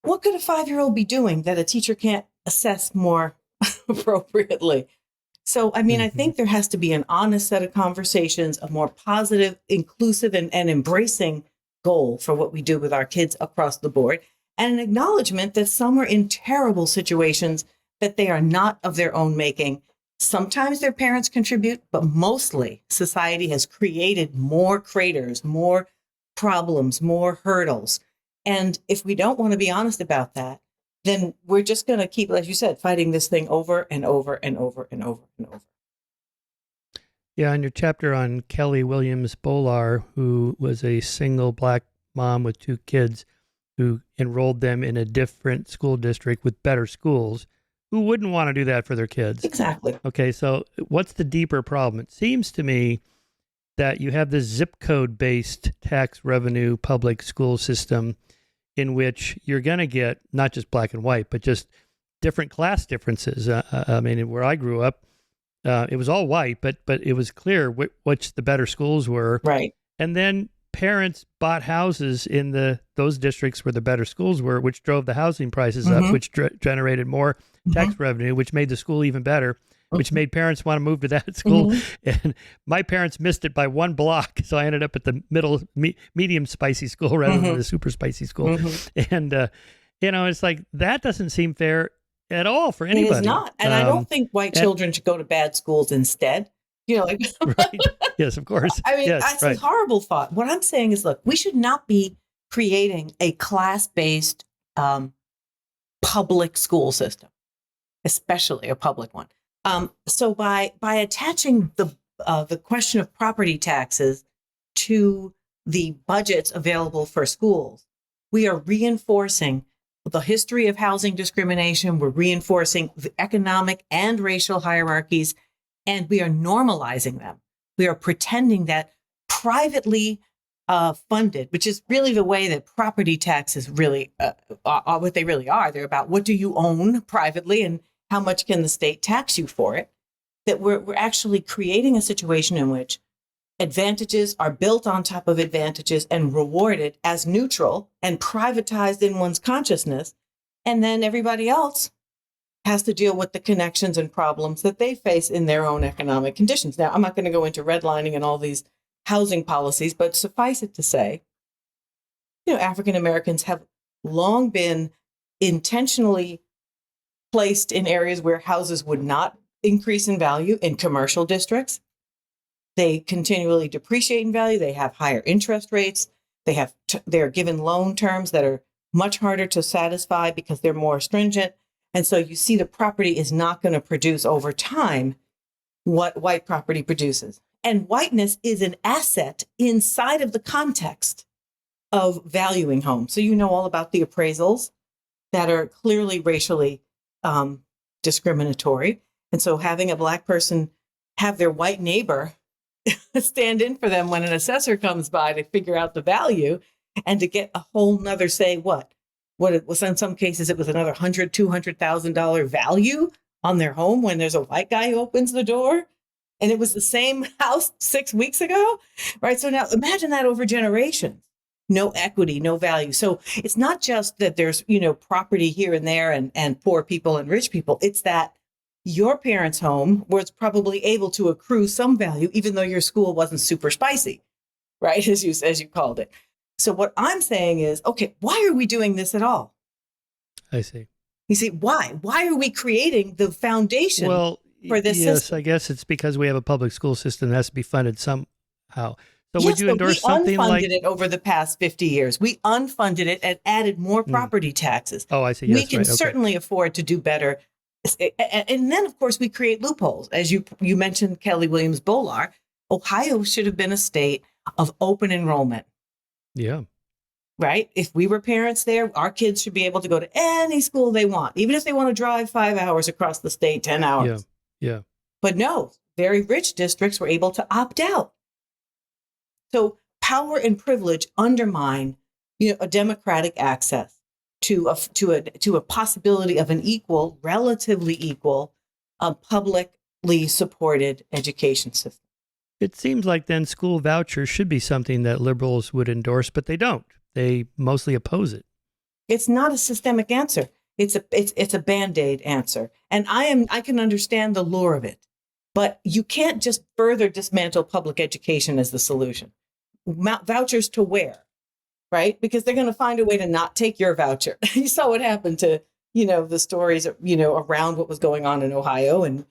What could a 5-year-old be doing that a teacher can't assess more appropriately? So, I mean, I think there has to be an honest set of conversations, a more positive, inclusive, and embracing goal for what we do with our kids across the board, and an acknowledgement that some are in terrible situations that they are not of their own making. Sometimes their parents contribute, but mostly society has created more craters, more problems, more hurdles. And if we don't want to be honest about that, then we're just going to keep, as you said, fighting this thing over and over and over and over and over. Yeah, in your chapter on Kelley Williams-Bolar, who was a single Black mom with 2 kids who enrolled them in a different school district with better schools, who wouldn't want to do that for their kids? Exactly. Okay, so what's the deeper problem? It seems to me that you have this zip code-based tax revenue public school system in which you're going to get not just black and white, but just different class differences. I mean, where I grew up, it was all white, but it was clear which the better schools were. Right. And then parents bought houses in those districts where the better schools were, which drove the housing prices up, which generated more tax revenue, which made the school even better, which made parents want to move to that school. And my parents missed it by 1 block. So I ended up at the medium spicy school rather than the super spicy school. And, it's like, that doesn't seem fair at all for anybody. It is not. And I don't think white children should go to bad schools instead. Right. Yes, of course. I mean, yes, that's a horrible thought. What I'm saying is, look, we should not be creating a class-based public school system, especially a public one. So by attaching the question of property taxes to the budgets available for schools, we are reinforcing the history of housing discrimination. We're reinforcing the economic and racial hierarchies, and we are normalizing them. We are pretending that privately funded, which is really the way that property taxes really are what they really are. They're about, what do you own privately and how much can the state tax you for it? That we're actually creating a situation in which advantages are built on top of advantages and rewarded as neutral and privatized in one's consciousness. And then everybody else has to deal with the connections and problems that they face in their own economic conditions. Now, I'm not going to go into redlining and all these housing policies, but suffice it to say, African Americans have long been intentionally placed in areas where houses would not increase in value in commercial districts. They continually depreciate in value. They have higher interest rates. They're given loan terms that are much harder to satisfy because they're more stringent. And so you see the property is not going to produce over time what white property produces. And whiteness is an asset inside of the context of valuing homes. So you know all about the appraisals. that are clearly racially discriminatory. And so having a Black person have their white neighbor stand in for them when an assessor comes by to figure out the value, and to get a whole nother, say, what it was, in some cases, it was another $100,000-$200,000 value on their home when there's a white guy who opens the door. And it was the same house 6 weeks ago, right? So now imagine that over generations. No equity, no value. So it's not just that there's, property here and there and poor people and rich people. It's that your parents' home was probably able to accrue some value, even though your school wasn't super spicy, right? As you called it. So what I'm saying is, okay, why are we doing this at all? I see. You see, why? Why are we creating the foundation for this system? I guess it's because we have a public school system that has to be funded somehow. So yes, would you endorse something like... We unfunded it over the past 50 years. We unfunded it and added more property taxes. Oh, I see. Yes, we can certainly afford to do better. And then, of course, we create loopholes. As you mentioned, Kelley Williams-Bolar, Ohio should have been a state of open enrollment. Yeah. Right? If we were parents there, our kids should be able to go to any school they want, even if they want to drive 5 hours across the state, 10 hours. Yeah. But no, very rich districts were able to opt out. So power and privilege undermine, a democratic access to a possibility of an equal, relatively equal, publicly supported education system. It seems like then school vouchers should be something that liberals would endorse, but they don't. They mostly oppose it. It's not a systemic answer. It's a Band-Aid answer. And I can understand the lure of it, but you can't just further dismantle public education as the solution. Vouchers to where, right? Because they're going to find a way to not take your voucher. You saw what happened to, the stories, around what was going on in Ohio and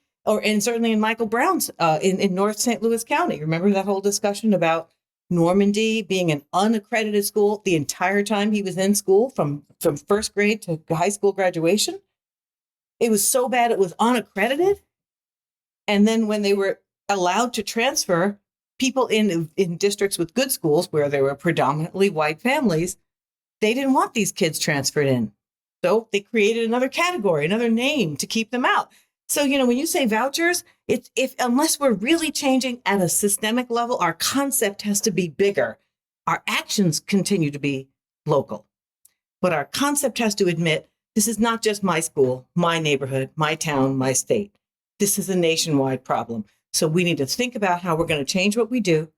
certainly in Michael Brown's in North St. Louis County. Remember that whole discussion about Normandy being an unaccredited school the entire time he was in school, from first grade to high school graduation? It was so bad it was unaccredited. And then when they were allowed to transfer, people in districts with good schools where there were predominantly white families, they didn't want these kids transferred in. So they created another category, another name to keep them out. So, when you say vouchers, unless we're really changing at a systemic level, our concept has to be bigger. Our actions continue to be local. But our concept has to admit, this is not just my school, my neighborhood, my town, my state. This is a nationwide problem. So we need to think about how we're going to change what we do.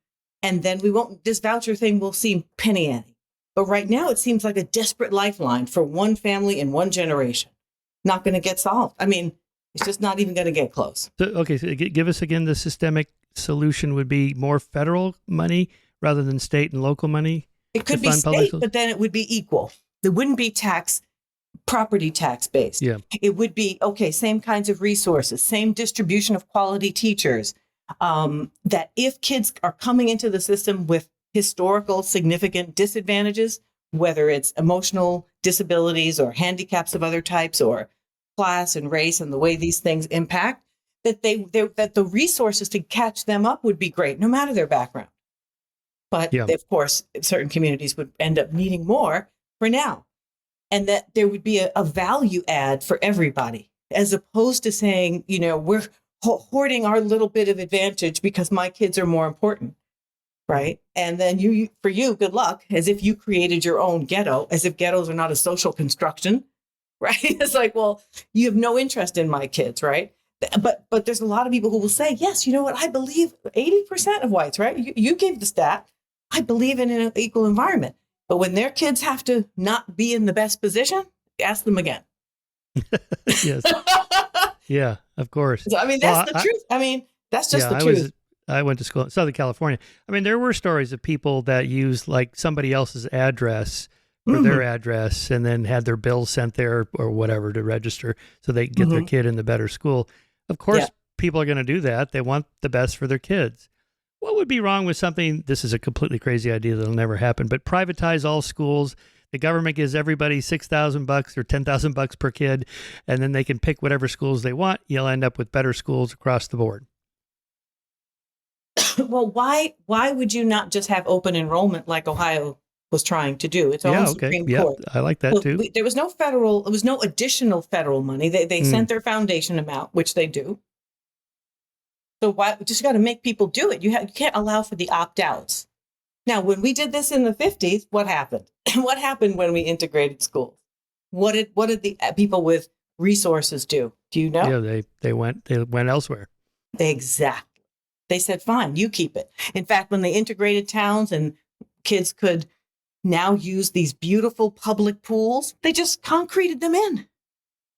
And then this voucher thing will seem penny ante. But right now, it seems like a desperate lifeline for one family in one generation. Not going to get solved. I mean, it's just not even going to get close. So give us again, the systemic solution would be more federal money rather than state and local money? It could be state, but then it would be equal. It wouldn't be property tax based. Yeah. It would be, same kinds of resources, same distribution of quality teachers. That if kids are coming into the system with historical significant disadvantages, whether it's emotional disabilities or handicaps of other types or class and race and the way these things impact, that the resources to catch them up would be great, no matter their background. But of course, certain communities would end up needing more for now. And that there would be a value add for everybody, as opposed to saying, we're hoarding our little bit of advantage because my kids are more important. Right. And then for you, good luck, as if you created your own ghetto, as if ghettos are not a social construction. Right. It's like, well, you have no interest in my kids. Right. But there's a lot of people who will say, yes, you know what? I believe 80% of whites. Right. You gave the stat. I believe in an equal environment. But when their kids have to not be in the best position, ask them again. Yes. Yeah, of course. So, that's the truth. That's just the truth. I went to school in Southern California. There were stories of people that used like somebody else's address for their address and then had their bills sent there or whatever to register so they could get their kid in the better school. Of course, people are going to do that. They want the best for their kids. What would be wrong with something? This is a completely crazy idea that'll never happen, but privatize all schools. The government gives everybody $6,000 or $10,000 per kid, and then they can pick whatever schools they want. You'll end up with better schools across the board. Well, why would you not just have open enrollment like Ohio was trying to do. Its own Yeah, okay. Supreme Yeah, Court. I like that So too. there was no additional federal money. They sent their foundation amount, which they do. So why we just got to make people do it? You can't allow for the opt-outs. Now, when we did this in the 50s, what happened? What happened when we integrated schools? What did the people with resources do? Do you know? Yeah, they went elsewhere. Exactly. They said, fine, you keep it. In fact, when they integrated towns and kids could now use these beautiful public pools, they just concreted them in.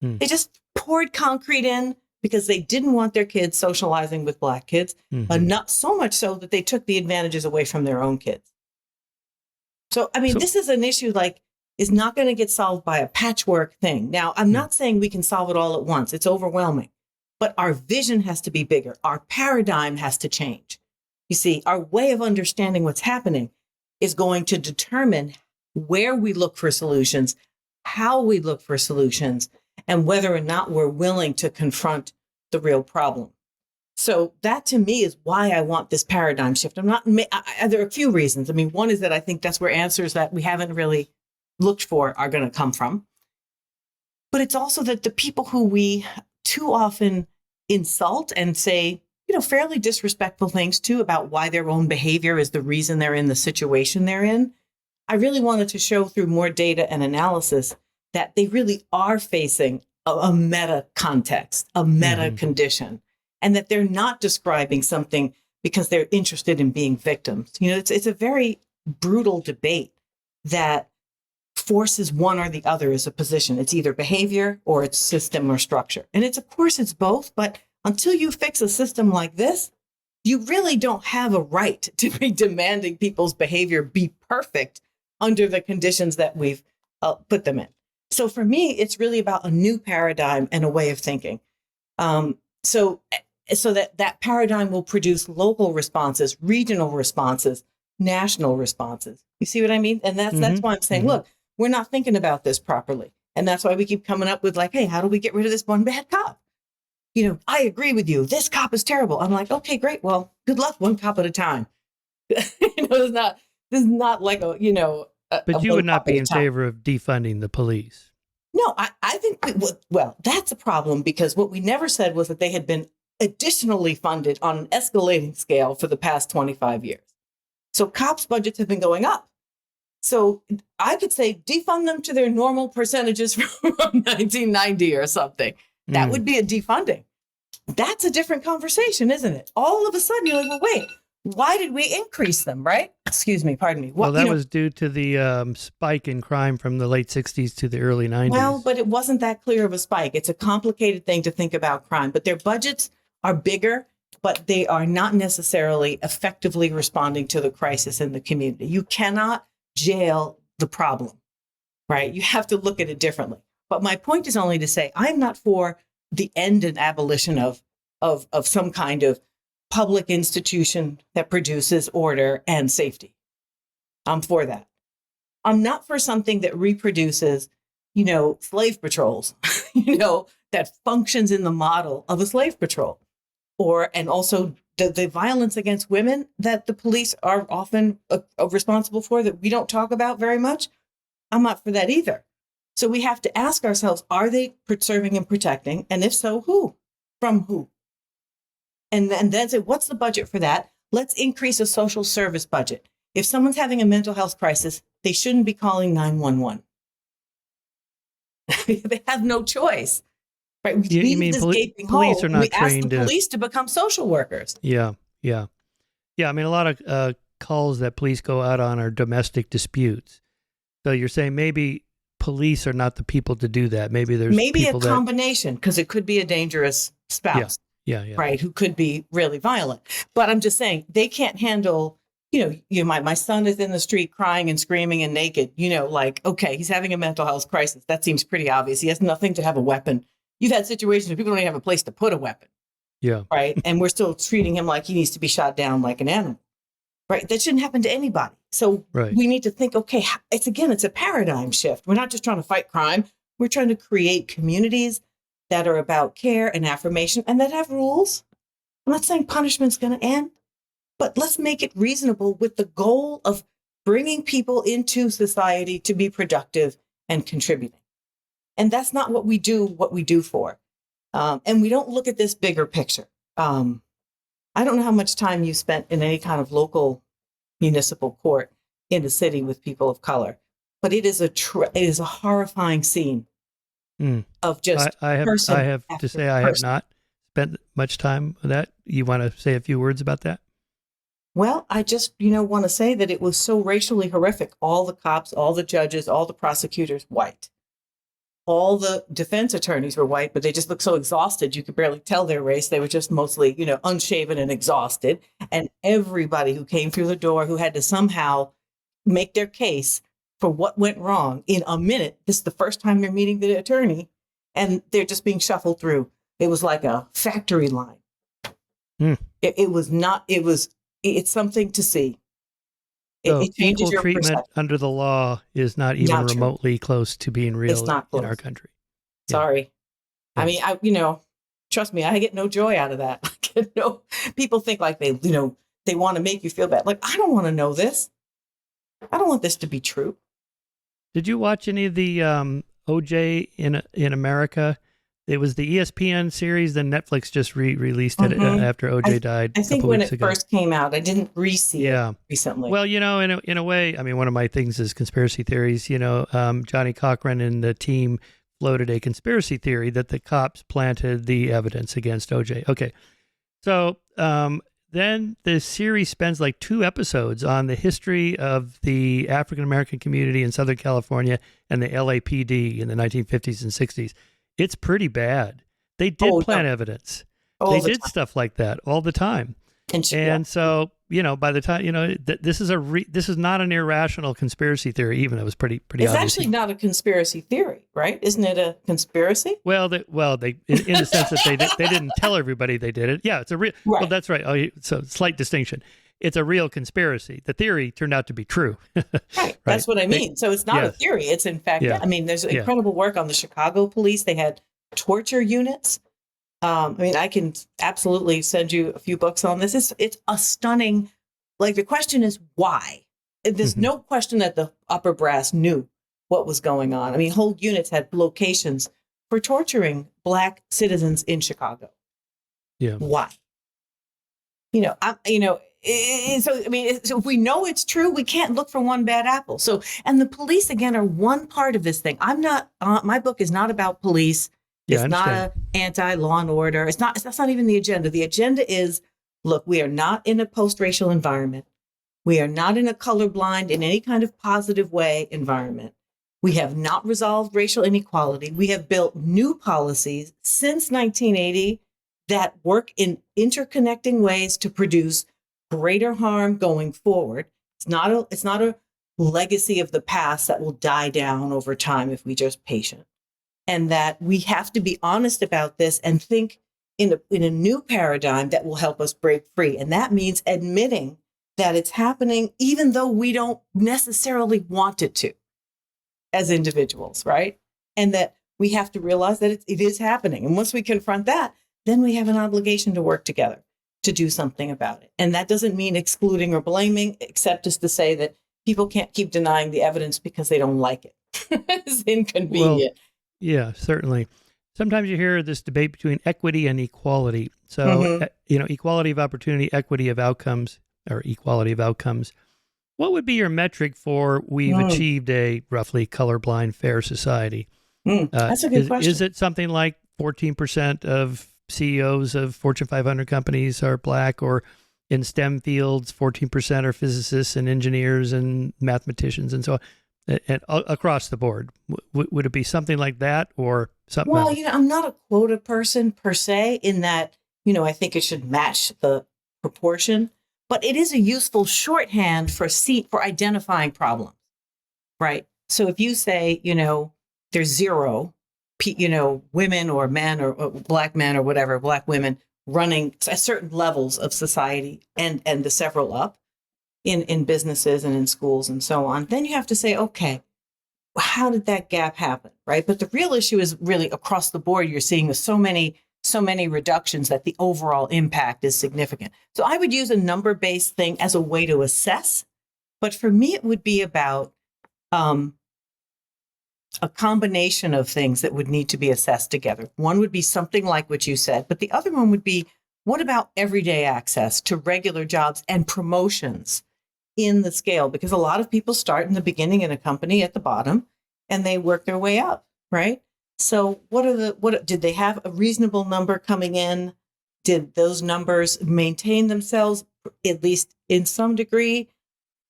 They just poured concrete in because they didn't want their kids socializing with Black kids, not so much so that they took the advantages away from their own kids. So, I mean, this is an issue is not going to get solved by a patchwork thing. Now, I'm not saying we can solve it all at once. It's overwhelming. But our vision has to be bigger. Our paradigm has to change. You see, our way of understanding what's happening is going to determine where we look for solutions, how we look for solutions, and whether or not we're willing to confront the real problem. So that to me is why I want this paradigm shift. There are a few reasons. I mean, one is that I think that's where answers that we haven't really looked for are going to come from. But it's also that the people who we too often insult and say, fairly disrespectful things too about why their own behavior is the reason they're in the situation they're in. I really wanted to show through more data and analysis that they really are facing a meta context, a meta condition, and that they're not describing something because they're interested in being victims. It's a very brutal debate that forces one or the other as a position. It's either behavior or it's system or structure. And of course it's both, but until you fix a system like this, you really don't have a right to be demanding people's behavior be perfect under the conditions that we've put them in. So for me, it's really about a new paradigm and a way of thinking. So that paradigm will produce local responses, regional responses, national responses. You see what I mean? And that's why I'm saying, look, we're not thinking about this properly. And that's why we keep coming up with hey, how do we get rid of this one bad cop? I agree with you. This cop is terrible. I'm like, okay, great. Well, good luck, one cop at a time. This is not like But you would not be in favor of defunding the police. No, I think that's a problem because what we never said was that they had been additionally funded on an escalating scale for the past 25 years. So cops' budgets have been going up. So I could say defund them to their normal percentages from 1990 or something. That would be a defunding. That's a different conversation, isn't it? All of a sudden, you're like, well, wait, why did we increase them, right? Excuse me, pardon me. Well, that was due to the spike in crime from the late 60s to the early 90s. Well, but it wasn't that clear of a spike. It's a complicated thing to think about crime, but their budgets are bigger, but they are not necessarily effectively responding to the crisis in the community. You cannot jail the problem, right? You have to look at it differently. But my point is only to say I'm not for the end and abolition of some kind of public institution that produces order and safety. I'm for that. I'm not for something that reproduces, slave patrols, that functions in the model of a slave patrol, and also the violence against women that the police are often responsible for that we don't talk about very much. I'm not for that either. So we have to ask ourselves, are they serving and protecting? And if so, who? From who? And then say, what's the budget for that? Let's increase a social service budget. If someone's having a mental health crisis, they shouldn't be calling 911. They have no choice. Right? You mean police are not we trained ask the police to become social workers. Yeah. I mean, a lot of calls that police go out on are domestic disputes. So you're saying maybe police are not the people to do that. Maybe there's a combination, because it could be a dangerous spouse. Yeah. Right, who could be really violent. But I'm just saying they can't handle, my son is in the street crying and screaming and naked, okay, he's having a mental health crisis. That seems pretty obvious. He has nothing to have a weapon. You've had situations where people don't even have a place to put a weapon. Yeah. Right. And we're still treating him like he needs to be shot down like an animal. Right. That shouldn't happen to anybody. So we need to think, okay, it's a paradigm shift. We're not just trying to fight crime. We're trying to create communities that are about care and affirmation and that have rules. I'm not saying punishment's going to end, but let's make it reasonable with the goal of bringing people into society to be productive and contributing. And that's not what we do for. And we don't look at this bigger picture. I don't know how much time you spent in any kind of local municipal court in the city with people of color, but it is a horrifying scene of just I have to say I have not spent much time with that. You want to say a few words about that? Well, I just, want to say that it was so racially horrific. All the cops, all the judges, all the prosecutors, white. All the defense attorneys were white, but they just looked so exhausted. You could barely tell their race. They were just mostly, unshaven and exhausted. And everybody who came through the door who had to somehow make their case for what went wrong in a minute. This is the first time they're meeting the attorney and they're just being shuffled through. It was like a factory line. It's something to see. So it changes equal your treatment perception. under the law is not even Not true. remotely close to being real in our country. Sorry. Yeah. I mean, trust me, I get no joy out of that. People think like they want to make you feel bad. Like, I don't want to know this. I don't want this to be true. Did you watch any of the OJ in America? It was the ESPN series, then Netflix just released it after OJ died. I think when it first came out, I didn't re-see it recently. Well, in a way, I mean, one of my things is conspiracy theories. Johnny Cochran and the team floated a conspiracy theory that the cops planted the evidence against OJ. Okay, so then the series spends like 2 episodes on the history of the African American community in Southern California and the LAPD in the 1950s and 60s. It's pretty bad. They did plant evidence. They did stuff like that all the time. And so, by the time, this is not an irrational conspiracy theory, even. It was pretty It's obvious. actually not a conspiracy theory, right? Isn't it a conspiracy? Well, they in the sense that they didn't tell everybody they did it. Yeah, it's a real. Right. Well, that's right. Oh, so slight distinction. It's a real conspiracy. The theory turned out to be true. Right. That's what I mean. So it's not a theory. It's in fact, I mean, there's incredible work on the Chicago police. They had torture units. I can absolutely send you a few books on this. It's a stunning, like, the question is why? There's no question that the upper brass knew what was going on. I mean, whole units had locations for torturing Black citizens in Chicago. Yeah. Why? So if we know it's true, we can't look for one bad apple. So, and the police, again, are one part of this thing. My book is not about police. It's not an anti-law and order. That's not even the agenda. The agenda is, look, we are not in a post-racial environment. We are not in a colorblind in any kind of positive way environment. We have not resolved racial inequality. We have built new policies since 1980 that work in interconnecting ways to produce greater harm going forward. It's not a legacy of the past that will die down over time if we just patient. And that we have to be honest about this and think in a new paradigm that will help us break free. And that means admitting that it's happening, even though we don't necessarily want it to as individuals, right? And that we have to realize that it is happening. And once we confront that, then we have an obligation to work together to do something about it. And that doesn't mean excluding or blaming, except just to say that people can't keep denying the evidence because they don't like it. It's inconvenient. Well, yeah, certainly. Sometimes you hear this debate between equity and equality. So, equality of opportunity, equity of outcomes, or equality of outcomes. What would be your metric for we've achieved a roughly colorblind fair society? That's a good question. Is it something like 14% of CEOs of Fortune 500 companies are Black, or in STEM fields, 14% are physicists and engineers and mathematicians and so on? And across the board, would it be something like that or something else? Well, I'm not a quota person per se in that, I think it should match the proportion, but it is a useful shorthand for identifying problems, right? So if you say, there's 0, women or men or Black men or whatever, Black women running at certain levels of society and the several up, in businesses and in schools and so on, then you have to say, okay, how did that gap happen, right? But the real issue is really across the board. You're seeing so many reductions that the overall impact is significant. So I would use a number-based thing as a way to assess But for me, it would be about a combination of things that would need to be assessed together. One would be something like what you said, but the other one would be, what about everyday access to regular jobs and promotions in the scale? Because a lot of people start in the beginning in a company at the bottom and they work their way up, right? So what did they have a reasonable number coming in? Did those numbers maintain themselves, at least in some degree,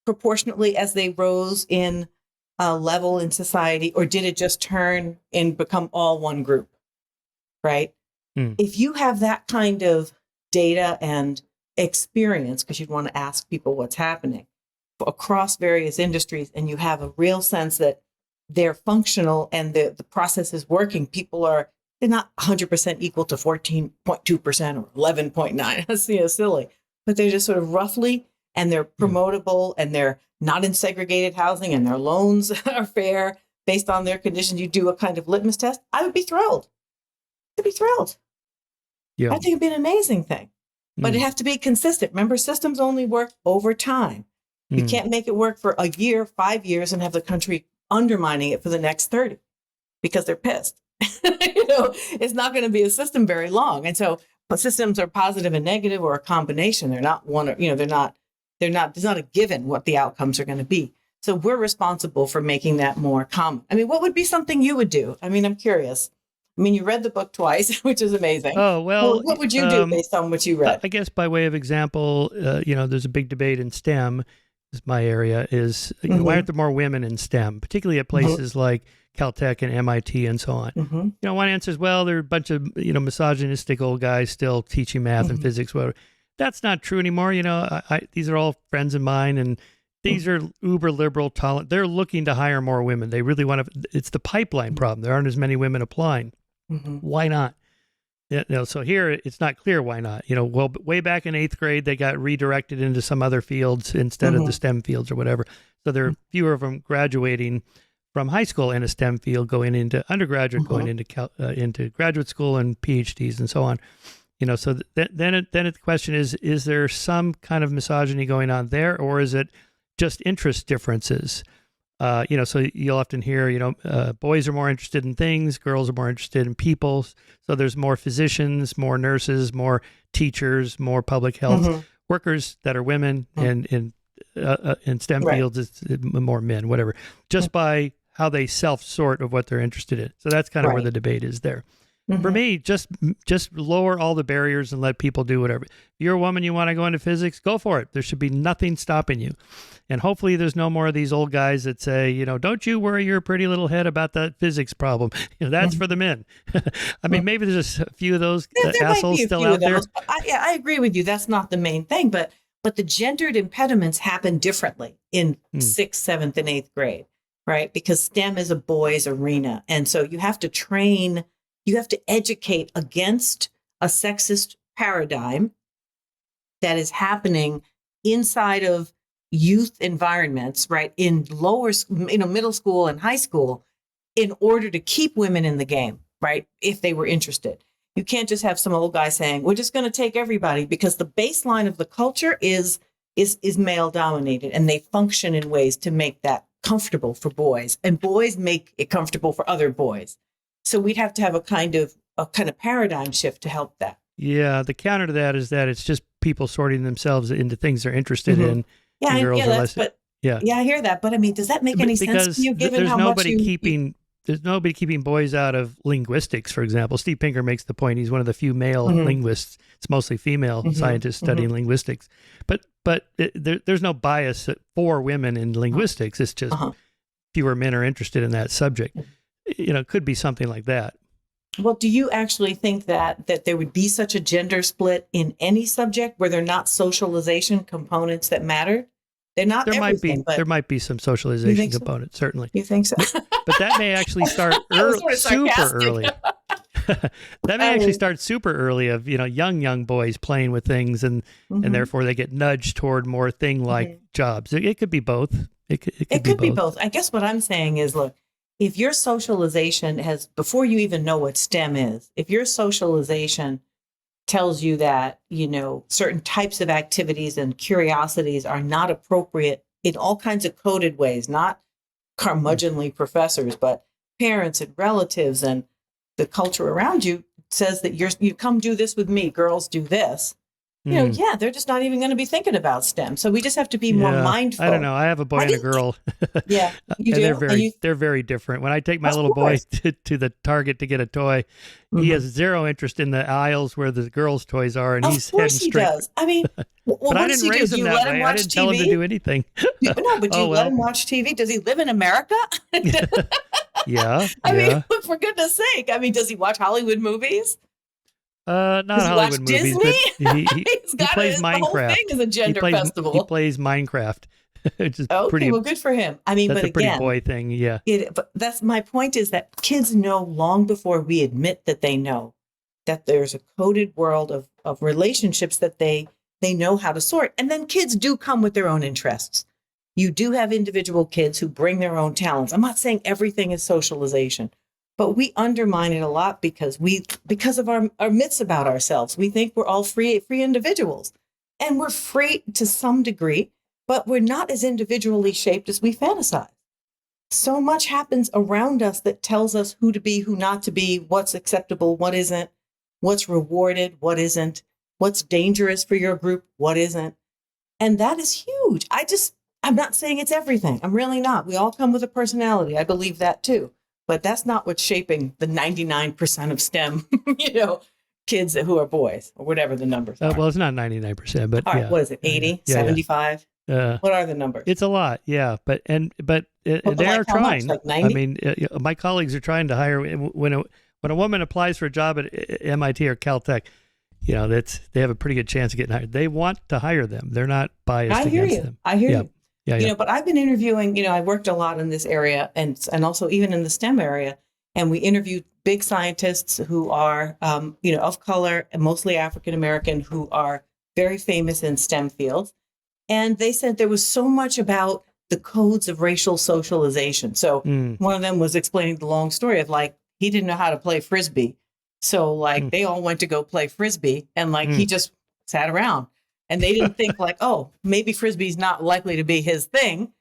proportionately as they rose in level in society, or did it just turn and become all one group, right? If you have that kind of data and experience, because you'd want to ask people what's happening across various industries, and you have a real sense that they're functional and the process is working, they're not 100% equal to 14.2% or 11.9. That's silly, but they're just sort of roughly, and they're promotable, and they're not in segregated housing, and their loans are fair based on their conditions. You do a kind of litmus test. I would be thrilled. I'd be thrilled. Yeah. I think it'd be an amazing thing, but it has to be consistent. Remember, systems only work over time. You can't make it work for a year, 5 years, and have the country undermining it for the next 30 because they're pissed. It's not going to be a system very long. And so, but systems are positive and negative, or a combination. They're not one, there's not a given what the outcomes are going to be. So we're responsible for making that more common. I mean, what would be something you would do? I mean, I'm curious. I mean, you read the book twice, which is amazing. Oh, well, what would you do based on what you read? I guess by way of example, there's a big debate in STEM. Is my area is why aren't there more women in STEM, particularly at places like Caltech and MIT and so on? One answer is, well, there are a bunch of misogynistic old guys still teaching math and physics, whatever. That's not true anymore. These are all friends of mine, and these are uber liberal, tolerant. They're looking to hire more women. They really want to. It's the pipeline problem. There aren't as many women applying. Why not? So here it's not clear why not. Well, way back in 8th grade, they got redirected into some other fields instead of the STEM fields or whatever. So there are fewer of them graduating from high school in a STEM field, going into undergraduate, going into graduate school and PhDs and so on. So then the question is there some kind of misogyny going on there, or is it just interest differences? So you'll often hear, boys are more interested in things, girls are more interested in people. So there's more physicians, more nurses, more teachers, more public health workers that are women, and in STEM fields, it's more men, whatever, just by how they self-sort of what they're interested in. So that's kind of where the debate is there. For me, just lower all the barriers and let people do whatever. If you're a woman, you want to go into physics, go for it. There should be nothing stopping you. And hopefully there's no more of these old guys that say, don't you worry your pretty little head about that physics problem. That's for the men. I mean, maybe there's a few of those assholes still out there. I agree with you. That's not the main thing. But the gendered impediments happen differently in 6th, 7th, and 8th grade, right? Because STEM is a boys' arena. And so you have to train. You have to educate against a sexist paradigm that is happening inside of youth environments, right? In middle school and high school, in order to keep women in the game, right? If they were interested. You can't just have some old guy saying, we're just going to take everybody, because the baseline of the culture is male dominated, and they function in ways to make that comfortable for boys, and boys make it comfortable for other boys. So we'd have to have a kind of paradigm shift to help that. Yeah, the counter to that is that it's just people sorting themselves into things they're interested in. Yeah, and girls are less. Yeah, I hear that. But I mean, does that make any sense to you? Given there's how nobody much there's nobody keeping boys out of linguistics, for example. Steve Pinker makes the point. He's one of the few male linguists. It's mostly female scientists studying linguistics. But there's no bias for women in linguistics. It's just fewer men are interested in that subject. It could be something like that. Well, do you actually think that there would be such a gender split in any subject where there are not socialization components that matter? They're not. There might be some socialization components, certainly. You think so? But that may actually start super early. That may actually start super early of young boys playing with things, and therefore they get nudged toward more thing-like jobs. It could be both. It could be both. I guess what I'm saying is, look, if your socialization before you even know what STEM is, if your socialization tells you that, certain types of activities and curiosities are not appropriate in all kinds of coded ways, not curmudgeonly professors, but parents and relatives and the culture around you says that you come do this with me, girls do this. Yeah, they're just not even going to be thinking about STEM. So we just have to be more mindful. I don't know. I have a boy and a girl. Yeah, you do. They're very different. When I take my Of little boy course. to the Target to get a toy, he has zero interest in the aisles where the girls' toys are, and he's heading straight. Of course he does. I mean, but what I does didn't he raise do? him Do you that let him way. watch I didn't TV? tell him to do anything. No, but do you let him watch TV? Does he live in America? Yeah. I mean, for goodness sake. I mean, does he watch Hollywood movies? Not Hollywood movies, Disney? but he plays The whole Minecraft. thing is a gender festival. He plays Minecraft. Which is Okay, well, good for him. I mean, that's but a pretty again, boy thing. Yeah. But that's my point, is that kids know long before we admit that they know that there's a coded world of relationships that they know how to sort. And then kids do come with their own interests. You do have individual kids who bring their own talents. I'm not saying everything is socialization, but we undermine it a lot because of our myths about ourselves. We think we're all free individuals, and we're free to some degree, but we're not as individually shaped as we fantasize. So much happens around us that tells us who to be, who not to be, what's acceptable, what isn't, what's rewarded, what isn't, what's dangerous for your group, what isn't. And that is huge. I'm not saying it's everything. I'm really not. We all come with a personality. I believe that too. But that's not what's shaping the 99% of STEM, kids who are boys, or whatever the numbers are. Well, it's not 99%, but all right, what is it? 80, 75? What are the numbers? It's a lot, yeah. But they are trying. Like 90? I mean, my colleagues are trying to hire when a woman applies for a job at MIT or Caltech. They have a pretty good chance of getting hired. They want to hire them. They're not biased against them. I hear you. Yeah. But I've been interviewing, I worked a lot in this area and also even in the STEM area. And we interviewed big scientists who are, of color and mostly African-American, who are very famous in STEM fields. And they said there was so much about the codes of racial socialization. So one of them was explaining the long story of he didn't know how to play Frisbee. So they all went to go play Frisbee and he just sat around. And they didn't think oh, maybe Frisbee's not likely to be his thing,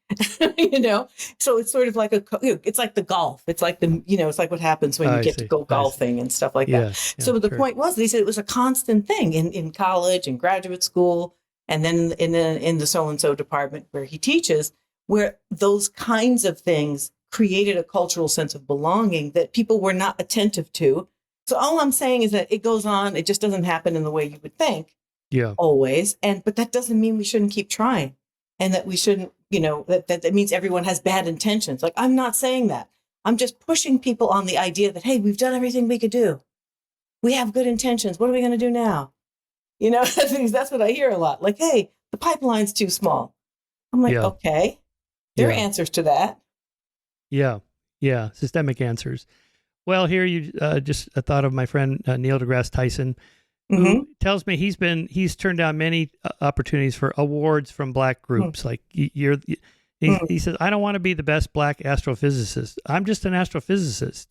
So it's sort of like it's like the golf. It's like it's like what happens when you get to go golfing and stuff like that. Yeah, so the point was, they said it was a constant thing in college and graduate school, and then in the so-and-so department where he teaches, where those kinds of things created a cultural sense of belonging that people were not attentive to. So all I'm saying is that it goes on. It just doesn't happen in the way you would think. Yeah. Always. But that doesn't mean we shouldn't keep trying, and that we shouldn't, that means everyone has bad intentions. I'm not saying that. I'm just pushing people on the idea that, hey, we've done everything we could do. We have good intentions. What are we going to do now? That's what I hear a lot. Hey, the pipeline's too small. I'm okay. There are answers to that. Yeah. Yeah. Systemic answers. Well, here you just thought of my friend Neil deGrasse Tyson, who tells me he's turned down many opportunities for awards from Black groups. He says, I don't want to be the best Black astrophysicist. I'm just an astrophysicist.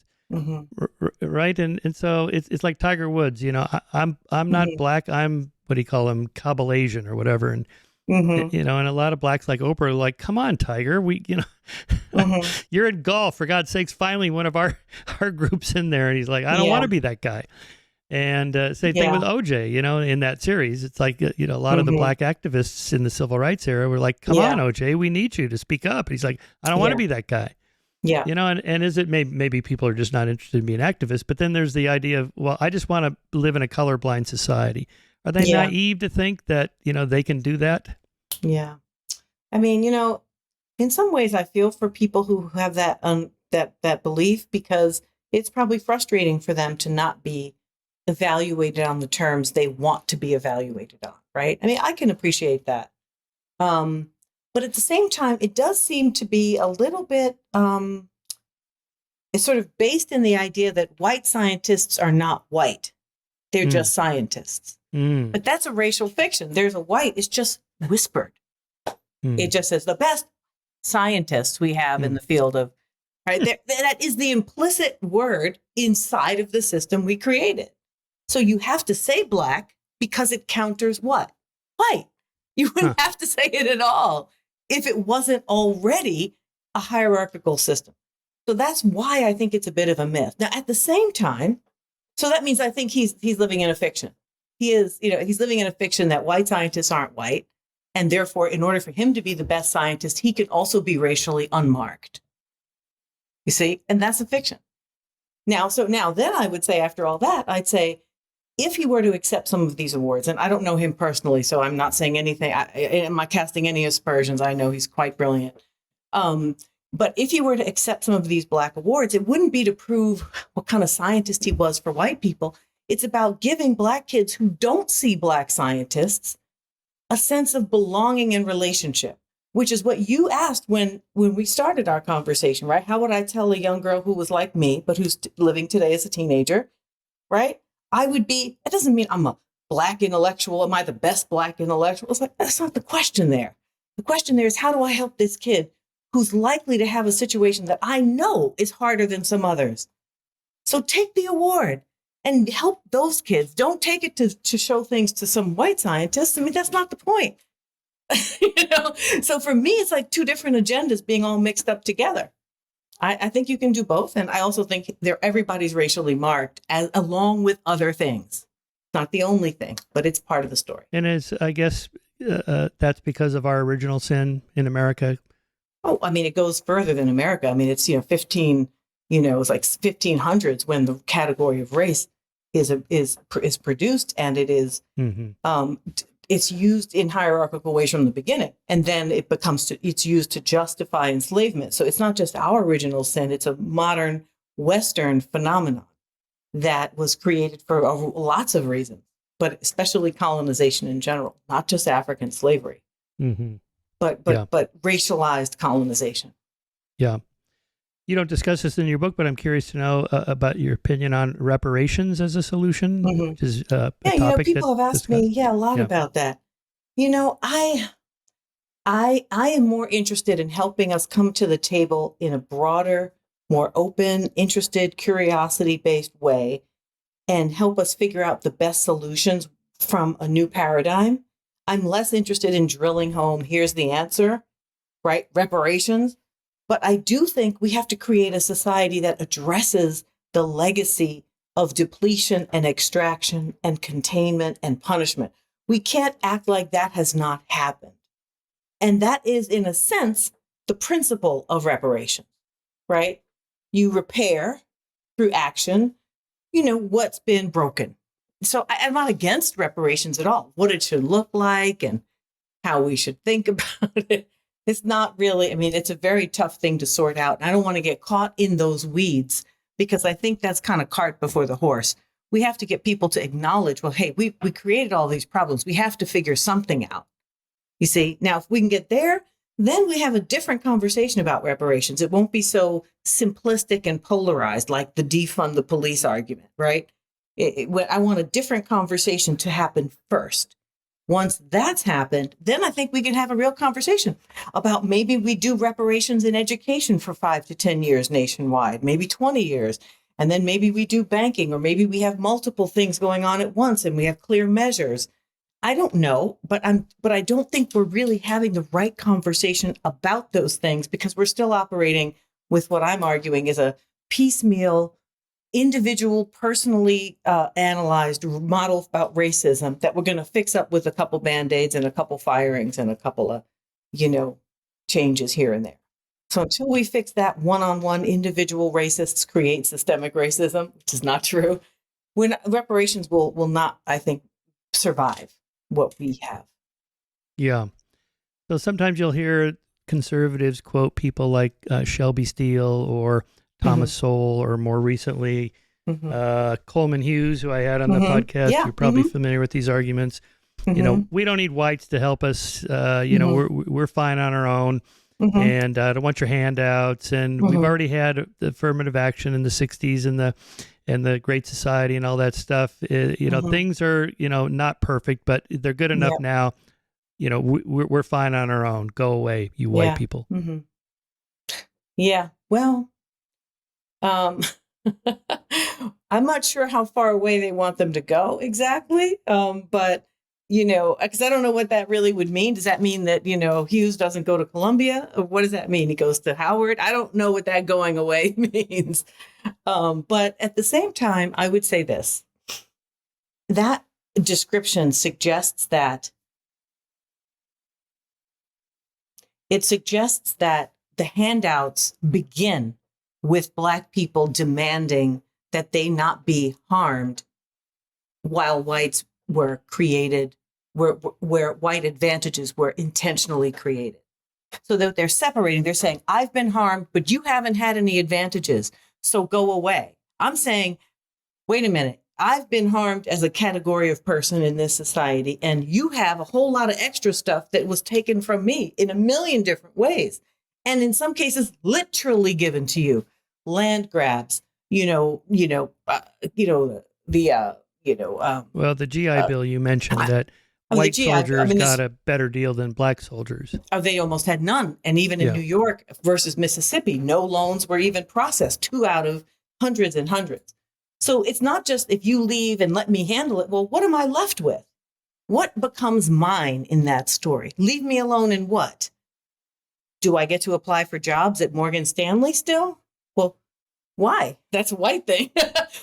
Right. And so it's like Tiger Woods, I'm not Black. I'm, what do you call him? Kabul-Asian or whatever. And, and a lot of Blacks like Oprah are like, come on, Tiger, you're in golf, for God's sakes. Finally, one of our groups in there. And he's like, I don't want to be that guy. And same thing with OJ, in that series. It's like, a lot of the Black activists in the civil rights era were like, come on, OJ, we need you to speak up. And he's like, I don't want to be that guy. Yeah. And is it maybe people are just not interested in being activists, but then there's the idea of, well, I just want to live in a colorblind society. Are they naive to think that, they can do that? Yeah. I mean, in some ways I feel for people who have that, that belief, because it's probably frustrating for them to not be evaluated on the terms they want to be evaluated on. Right. I mean, I can appreciate that. But at the same time, it does seem to be a little bit, it's sort of based in the idea that white scientists are not white. They're just scientists. But that's a racial fiction. There's a white, it's just whispered. It just says the best scientists we have in the field of, right? That is the implicit word inside of the system we created. So you have to say Black because it counters what? White. You wouldn't have to say it at all. if it wasn't already a hierarchical system. So that's why I think it's a bit of a myth. Now, at the same time, so that means I think he's living in a fiction. He is, he's living in a fiction that white scientists aren't white. And therefore, in order for him to be the best scientist, he could also be racially unmarked. You see, and that's a fiction. Now, then I would say after all that, I'd say if he were to accept some of these awards, and I don't know him personally, so I'm not saying anything, I'm not casting any aspersions. I know he's quite brilliant. But if he were to accept some of these Black awards, it wouldn't be to prove what kind of scientist he was for white people. It's about giving Black kids who don't see Black scientists a sense of belonging and relationship, which is what you asked when we started our conversation, right? How would I tell a young girl who was like me, but who's living today as a teenager, right? It doesn't mean I'm a Black intellectual. Am I the best Black intellectual? It's like, that's not the question there. The question there is, how do I help this kid who's likely to have a situation that I know is harder than some others? So take the award and help those kids. Don't take it to show things to some white scientists. I mean, that's not the point. So for me, it's like two different agendas being all mixed up together. I think you can do both. And I also think everybody's racially marked along with other things. Not the only thing, but it's part of the story. And I guess that's because of our original sin in America. Oh, I mean, it goes further than America. I mean, it's, it's like 1500s when the category of race is produced, and it is, it's used in hierarchical ways from the beginning. And then it's used to justify enslavement. So it's not just our original sin. It's a modern Western phenomenon that was created for lots of reasons, but especially colonization in general, not just African slavery, but racialized colonization. Yeah. You don't discuss this in your book, but I'm curious to know about your opinion on reparations as a solution, which is a topic people have asked me, a lot about that. I am more interested in helping us come to the table in a broader, more open, interested, curiosity-based way, and help us figure out the best solutions from a new paradigm. I'm less interested in drilling home, here's the answer, right? Reparations. But I do think we have to create a society that addresses the legacy of depletion and extraction and containment and punishment. We can't act like that has not happened. And that is, in a sense, the principle of reparations, right? You repair through action, what's been broken. So I'm not against reparations at all, what it should look like and how we should think about it. It's not really, it's a very tough thing to sort out. And I don't want to get caught in those weeds because I think that's kind of cart before the horse. We have to get people to acknowledge, well, hey, we created all these problems. We have to figure something out. You see, now, if we can get there, then we have a different conversation about reparations. It won't be so simplistic and polarized like the defund the police argument, right? I want a different conversation to happen first. Once that's happened, then I think we can have a real conversation about maybe we do reparations in education for 5 to 10 years nationwide, maybe 20 years. And then maybe we do banking, or maybe we have multiple things going on at once and we have clear measures. I don't know, but I don't think we're really having the right conversation about those things because we're still operating with what I'm arguing is a piecemeal, individual, personally analyzed model about racism that we're going to fix up with a couple Band-Aids and a couple firings and a couple of, changes here and there. So until we fix that one-on-one, individual racists create systemic racism, which is not true, reparations will not, I think, survive what we have. Yeah. So sometimes you'll hear conservatives quote people like Shelby Steele or Thomas Sowell, or more recently, Coleman Hughes, who I had on the podcast. You're probably familiar with these arguments. We don't need whites to help us. We're fine on our own. And I don't want your handouts. And we've already had the affirmative action in the 60s and the Great Society and all that stuff. Things are, not perfect, but they're good enough now. We're fine on our own. Go away, you white people. Yeah. Well, I'm not sure how far away they want them to go exactly. But because I don't know what that really would mean. Does that mean that, Hughes doesn't go to Columbia? Or what does that mean? He goes to Howard? I don't know what that going away means. But at the same time, I would say this. That description suggests that the handouts begin with Black people demanding that they not be harmed while whites were created, where white advantages were intentionally created. So that they're separating, they're saying, I've been harmed, but you haven't had any advantages, so go away. I'm saying, wait a minute, I've been harmed as a category of person in this society, and you have a whole lot of extra stuff that was taken from me in a million different ways. And in some cases, literally given to you. Land grabs, Well, the GI Bill, you mentioned that white soldiers got a better deal than Black soldiers. They almost had none. And even in New York versus Mississippi, no loans were even processed, 2 out of hundreds and hundreds. So it's not just if you leave and let me handle it. Well, what am I left with? What becomes mine in that story? Leave me alone in what? Do I get to apply for jobs at Morgan Stanley still? Well, why? That's a white thing.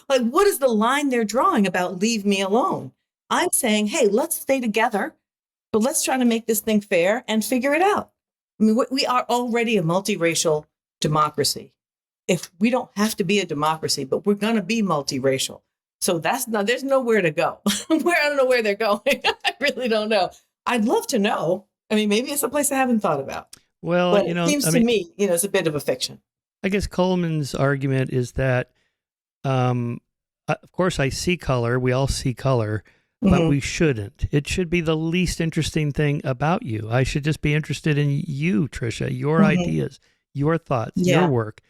Like, what is the line they're drawing about leave me alone? I'm saying, hey, let's stay together, but let's try to make this thing fair and figure it out. I mean, we are already a multiracial democracy. If we don't have to be a democracy, but we're going to be multiracial. So there's nowhere to go. I don't know where they're going. I really don't know. I'd love to know. I mean, maybe it's a place I haven't thought about. Well, but it seems to me, it's a bit of a fiction. I guess Coleman's argument is that, of course, I see color. We all see color, but we shouldn't. It should be the least interesting thing about you. I should just be interested in you, Tricia, your ideas, your thoughts, your work.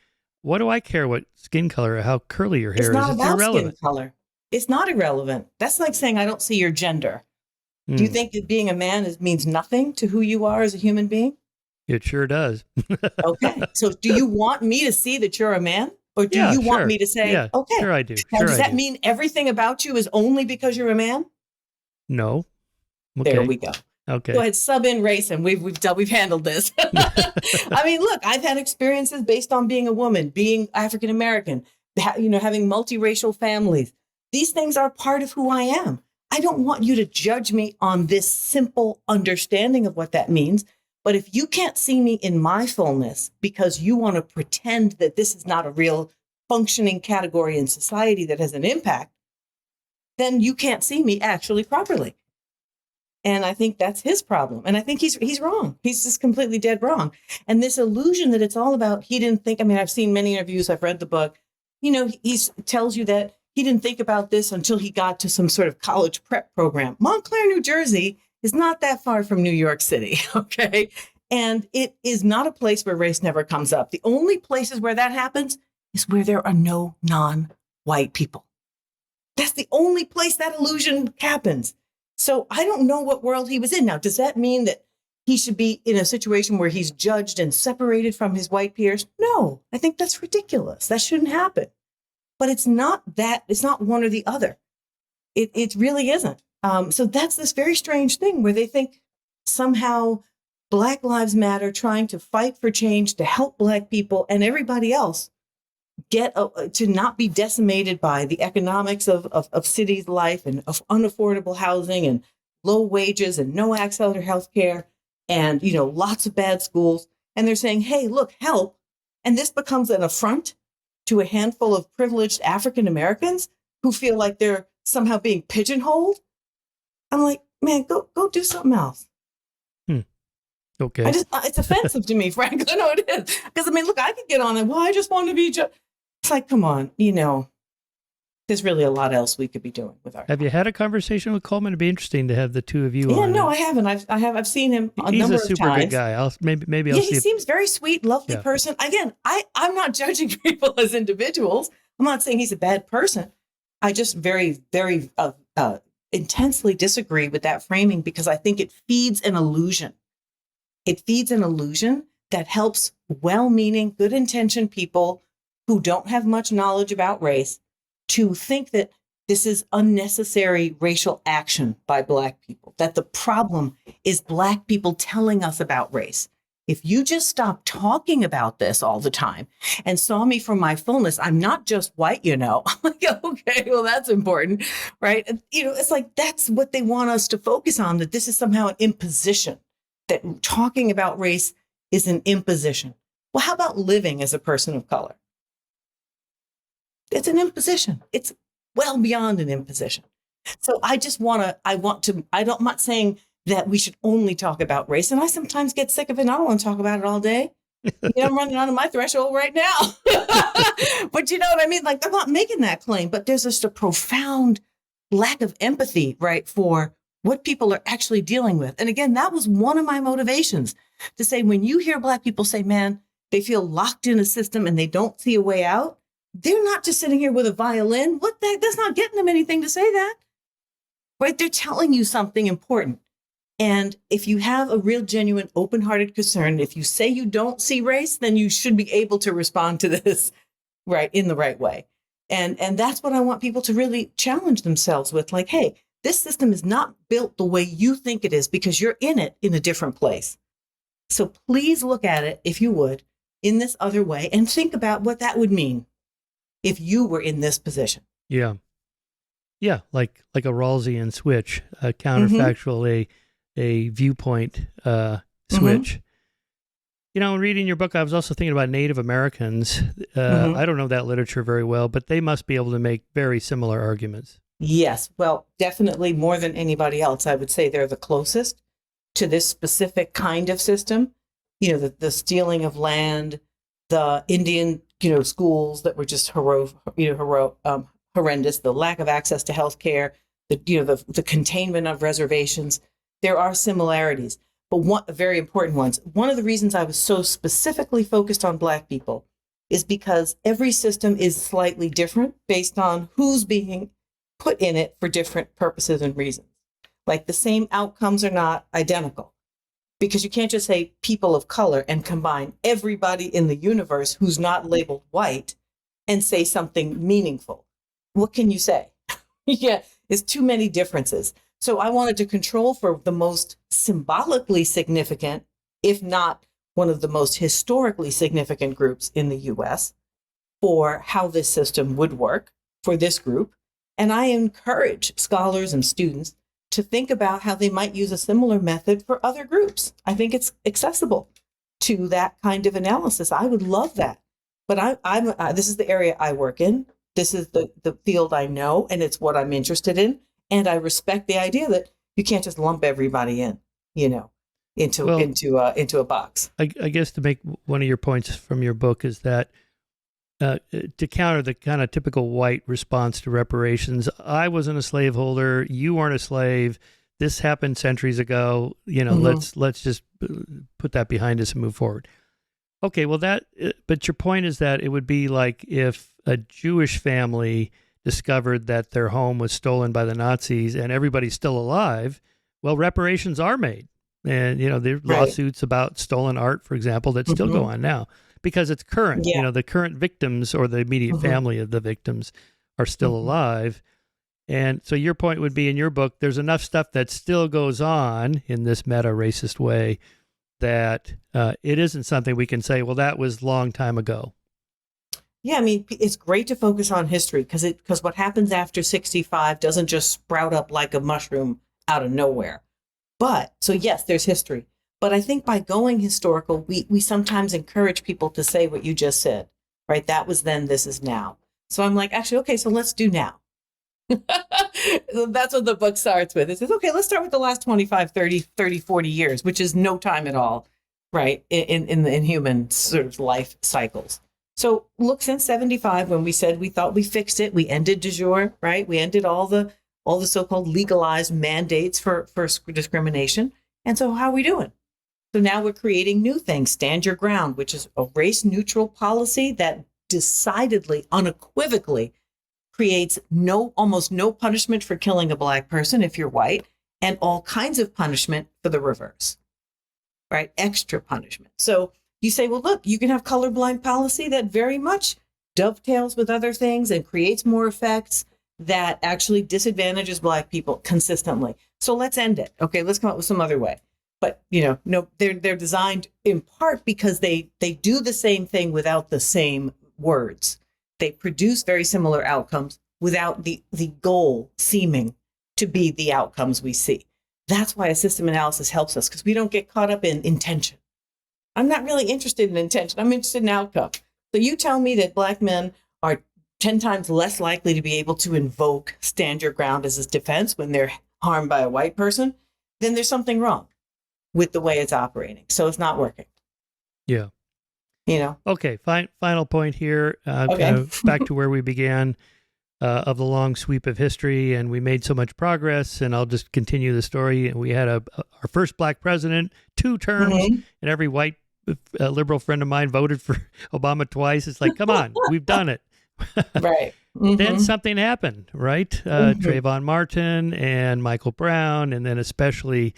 What do I care what skin color or how curly your hair is? It's not about skin color. It's not irrelevant. That's like saying I don't see your gender. Do you think that being a man means nothing to who you are as a human being? It sure does. Okay. So do you want me to see that you're a man? Or do you want me to say, okay. Sure I do. Now, does that mean everything about you is only because you're a man? No. Okay. There we go. Okay. Go ahead, sub in race, and we've handled this. I mean, look, I've had experiences based on being a woman, being African American, having multiracial families. These things are part of who I am. I don't want you to judge me on this simple understanding of what that means. But if you can't see me in my fullness because you want to pretend that this is not a real functioning category in society that has an impact, then you can't see me actually properly. And I think that's his problem. And I think he's wrong. He's just completely dead wrong. And this illusion that it's all about, he didn't think, I mean, I've seen many interviews, I've read the book, he tells you that he didn't think about this until he got to some sort of college prep program. Montclair, New Jersey is not that far from New York City, okay? And it is not a place where race never comes up. The only places where that happens is where there are no non-white people. That's the only place that illusion happens. So I don't know what world he was in. Now, does that mean that he should be in a situation where he's judged and separated from his white peers? No, I think that's ridiculous. That shouldn't happen. But it's not that. It's not one or the other. It really isn't. So that's this very strange thing where they think somehow Black Lives Matter, trying to fight for change to help Black people and everybody else get to not be decimated by the economics of cities' life and of unaffordable housing and low wages and no access to health care and, lots of bad schools. And they're saying, hey, look, help. And this becomes an affront to a handful of privileged African Americans who feel like they're somehow being pigeonholed. I'm like, man, go do something else. Okay. It's offensive to me, frankly. I know it is. Because, I mean, look, I could get on it. Well, I just want to be It's like, come on, there's really a lot else we could be doing with our. Have you had a conversation with Coleman? It'd be interesting to have the two of you on. Yeah, no, I haven't. I've seen him a number of times. He's a super good guy. Maybe I'll see. He seems very sweet, lovely person. Again, I'm not judging people as individuals. I'm not saying he's a bad person. I just very, very intensely disagree with that framing because I think it feeds an illusion. It feeds an illusion that helps well-meaning, good-intentioned people who don't have much knowledge about race to think that this is unnecessary racial action by Black people, that the problem is Black people telling us about race. If you just stop talking about this all the time and saw me for my fullness, I'm not just white, I'm like, okay, well, that's important, right? It's like, that's what they want us to focus on, that this is somehow an imposition, that talking about race is an imposition. Well, how about living as a person of color? It's an imposition. It's well beyond an imposition. So I'm not saying that we should only talk about race. And I sometimes get sick of it. And I don't want to talk about it all day. I'm running out of my threshold right now. But you know what I mean? Like, I'm not making that claim, but there's just a profound lack of empathy, right, for what people are actually dealing with. And again, that was one of my motivations to say, when you hear Black people say, man, they feel locked in a system and they don't see a way out, they're not just sitting here with a violin. What the heck? That's not getting them anything to say that, right? They're telling you something important. And if you have a real, genuine, open-hearted concern, if you say you don't see race, then you should be able to respond to this, right, in the right way. And that's what I want people to really challenge themselves with. Like, hey, this system is not built the way you think it is because you're in it in a different place. So please look at it, if you would, in this other way and think about what that would mean if you were in this position. Yeah. Yeah, like a Rawlsian switch, counterfactual, a viewpoint switch. Reading your book, I was also thinking about Native Americans. I don't know that literature very well, but they must be able to make very similar arguments. Yes. Well, definitely more than anybody else. I would say they're the closest to this specific kind of system. The stealing of land, the Indian, schools that were just horrendous, the lack of access to health care, the containment of reservations. There are similarities, but very important ones. One of the reasons I was so specifically focused on Black people is because every system is slightly different based on who's being put in it for different purposes and reasons. Like, the same outcomes are not identical, because you can't just say people of color and combine everybody in the universe who's not labeled white and say something meaningful. What can you say? Yeah, it's too many differences. So I wanted to control for the most symbolically significant, if not one of the most historically significant groups in the US, for how this system would work for this group. And I encourage scholars and students to think about how they might use a similar method for other groups. I think it's accessible to that kind of analysis. I would love that. But this is the area I work in. This is the field I know, and it's what I'm interested in. And I respect the idea that you can't just lump everybody in, into a box. I guess to make one of your points from your book is that to counter the kind of typical white response to reparations, I wasn't a slaveholder, you weren't a slave, this happened centuries ago, let's just put that behind us and move forward. Okay, well but your point is that it would be like if a Jewish family discovered that their home was stolen by the Nazis and everybody's still alive, well, reparations are made. And, there are lawsuits about stolen art, for example, that still go on now because it's current. Yeah. The current victims or the immediate family of the victims are still alive. And so your point would be, in your book, there's enough stuff that still goes on in this meta-racist way that it isn't something we can say, well, that was a long time ago. Yeah, I mean, it's great to focus on history because what happens after 65 doesn't just sprout up like a mushroom out of nowhere. So yes, there's history. But I think by going historical, we sometimes encourage people to say what you just said, right? That was then, this is now. So I'm like, actually, okay, so let's do now. That's what the book starts with. It says, okay, let's start with the last 25, 30, 40 years, which is no time at all, right? In human sort of life cycles. So look, since 75, when we said we thought we fixed it, we ended de jure, right? We ended all the so-called legalized mandates for discrimination. And so how are we doing? So now we're creating new things, Stand Your Ground, which is a race-neutral policy that decidedly, unequivocally creates almost no punishment for killing a Black person if you're white, and all kinds of punishment for the reverse, right? Extra punishment. So you say, well, look, you can have colorblind policy that very much dovetails with other things and creates more effects that actually disadvantages Black people consistently. So let's end it. Okay, let's come up with some other way. But no, they're designed in part because they do the same thing without the same words. They produce very similar outcomes without the goal seeming to be the outcomes we see. That's why a system analysis helps us, because we don't get caught up in intention. I'm not really interested in intention. I'm interested in outcome. So you tell me that Black men are 10 times less likely to be able to invoke stand your ground as a defense when they're harmed by a white person, then there's something wrong with the way it's operating. So it's not working. Yeah. Okay. Final point here. Okay. Kind of back to where we began of the long sweep of history, and we made so much progress. And I'll just continue the story. We had our first Black president, 2 terms, and every white liberal friend of mine voted for Obama twice. It's like, come on, we've done it. Right. Then something happened, right? Trayvon Martin and Michael Brown, and then especially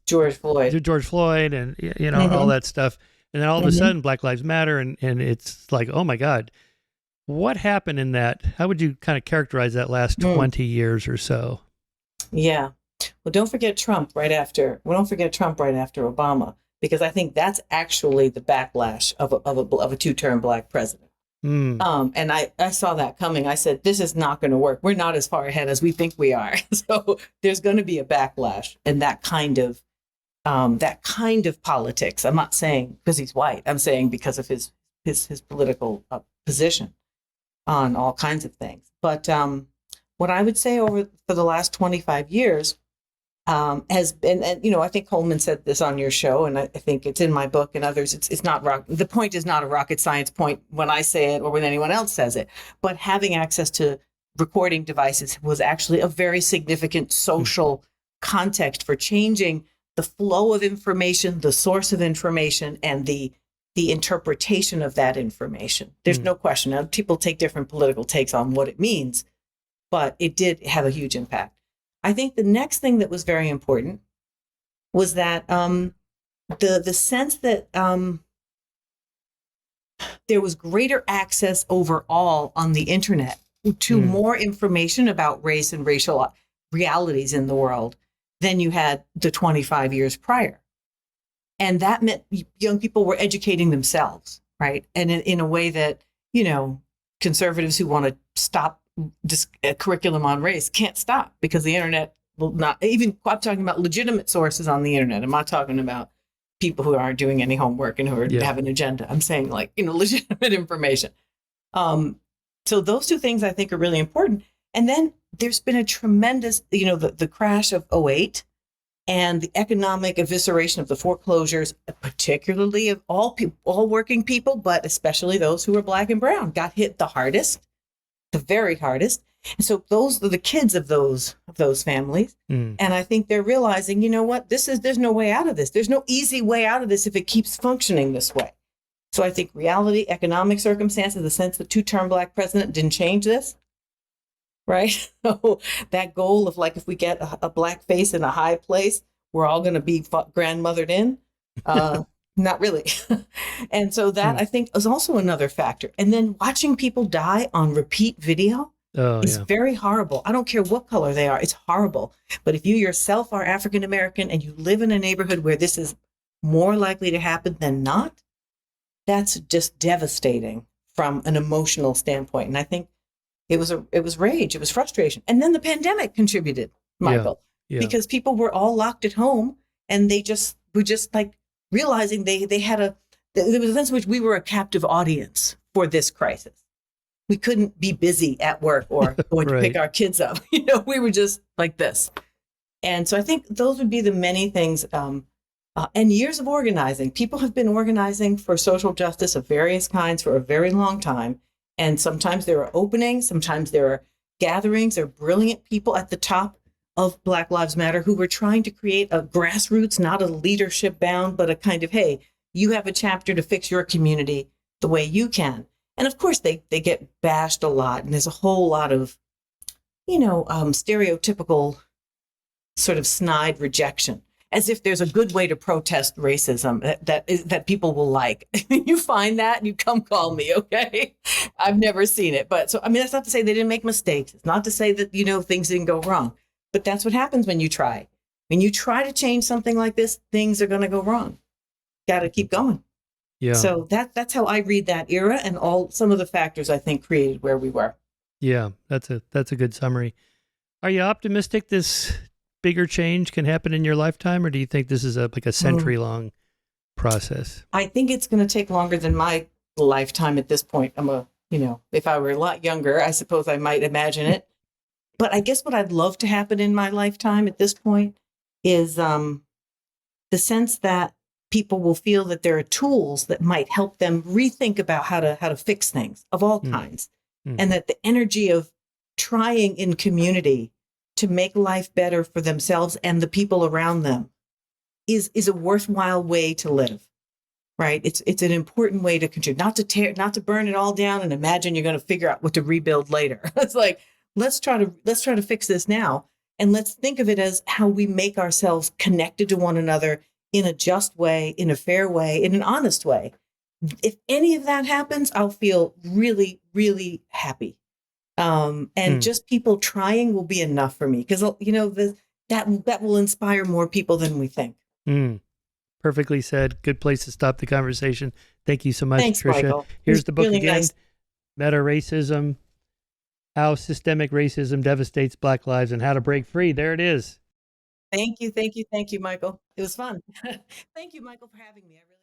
George Floyd, and all that stuff. And then all of a sudden, Black Lives Matter, and it's like, oh my God, what happened in that? How would you kind of characterize that last 20 years or so? Yeah. Well, don't forget Trump right after. Well, don't forget Trump right after Obama, because I think that's actually the backlash of a 2-term Black president. And I saw that coming. I said, this is not going to work. We're not as far ahead as we think we are. So there's going to be a backlash, and that kind of politics. I'm not saying because he's white. I'm saying because of his political position on all kinds of things. But what I would say for the last 25 years has been, and I think Coleman said this on your show, and I think it's in my book and others. It's not the point is not a rocket science point when I say it or when anyone else says it, but having access to recording devices was actually a very significant social context for changing the flow of information, the source of information, and the interpretation of that information. There's no question. Now, people take different political takes on what it means, but it did have a huge impact. I think the next thing that was very important was that the sense that there was greater access overall on the internet to more information about race and racial realities in the world than you had the 25 years prior. And that meant young people were educating themselves, right? And in a way that, conservatives who want to stop curriculum on race can't stop, because the internet will not, even I'm talking about legitimate sources on the internet. I'm not talking about people who aren't doing any homework and who have an agenda. I'm saying legitimate information. So those 2 things I think are really important. And then there's been a tremendous, the crash of '08 and the economic evisceration of the foreclosures, particularly of all working people, but especially those who were Black and brown, got hit the hardest. The very hardest. And so those are the kids of those families. And I think they're realizing, what, there's no way out of this. There's no easy way out of this if it keeps functioning this way. So I think reality, economic circumstances, the sense that 2-term Black president didn't change this, right? So that goal of if we get a Black face in a high place, we're all going to be grandmothered in. Not really. And so that I think is also another factor. And then watching people die on repeat video is very horrible. I don't care what color they are. It's horrible. But if you yourself are African American and you live in a neighborhood where this is more likely to happen than not, that's just devastating from an emotional standpoint. And I think it was rage. It was frustration. And then the pandemic contributed, Michael, because people were all locked at home, and they were just realizing there was a sense in which we were a captive audience for this crisis. We couldn't be busy at work or going to pick our kids up. We were just like this. And so I think those would be the many things. And years of organizing. People have been organizing for social justice of various kinds for a very long time. And sometimes there are openings, sometimes there are gatherings. There are brilliant people at the top of Black Lives Matter who were trying to create a grassroots, not a leadership bound, but a kind of, hey, you have a chapter to fix your community the way you can. And of course, they get bashed a lot. And there's a whole lot of, stereotypical sort of snide rejection. as if there's a good way to protest racism that people will like. You find that and you come call me, okay? I've never seen it. But so, I mean, that's not to say they didn't make mistakes. It's not to say that, things didn't go wrong. But that's what happens when you try. When you try to change something like this, things are going to go wrong. Got to keep going. Yeah. So that's how I read that era and some of the factors I think created where we were. Yeah, that's a good summary. Are you optimistic this bigger change can happen in your lifetime, or do you think this is like a century-long process? I think it's going to take longer than my lifetime at this point. If I were a lot younger, I suppose I might imagine it. But I guess what I'd love to happen in my lifetime at this point is the sense that people will feel that there are tools that might help them rethink about how to fix things of all kinds. And that the energy of trying in community to make life better for themselves and the people around them is a worthwhile way to live, right? It's an important way to contribute, not to burn it all down and imagine you're going to figure out what to rebuild later. It's like, let's try to fix this now. And let's think of it as how we make ourselves connected to one another in a just way, in a fair way, in an honest way. If any of that happens, I'll feel really, really happy. Just people trying will be enough for me because, that will inspire more people than we think. Perfectly said. Good place to stop the conversation. Thank you so much, Thanks, Tricia. Michael. Here's the book really again, nice. Metaracism, How Systemic Racism Devastates Black Lives and How to Break Free. There it is. Thank you, Michael. It was fun. Thank you, Michael, for having me. I really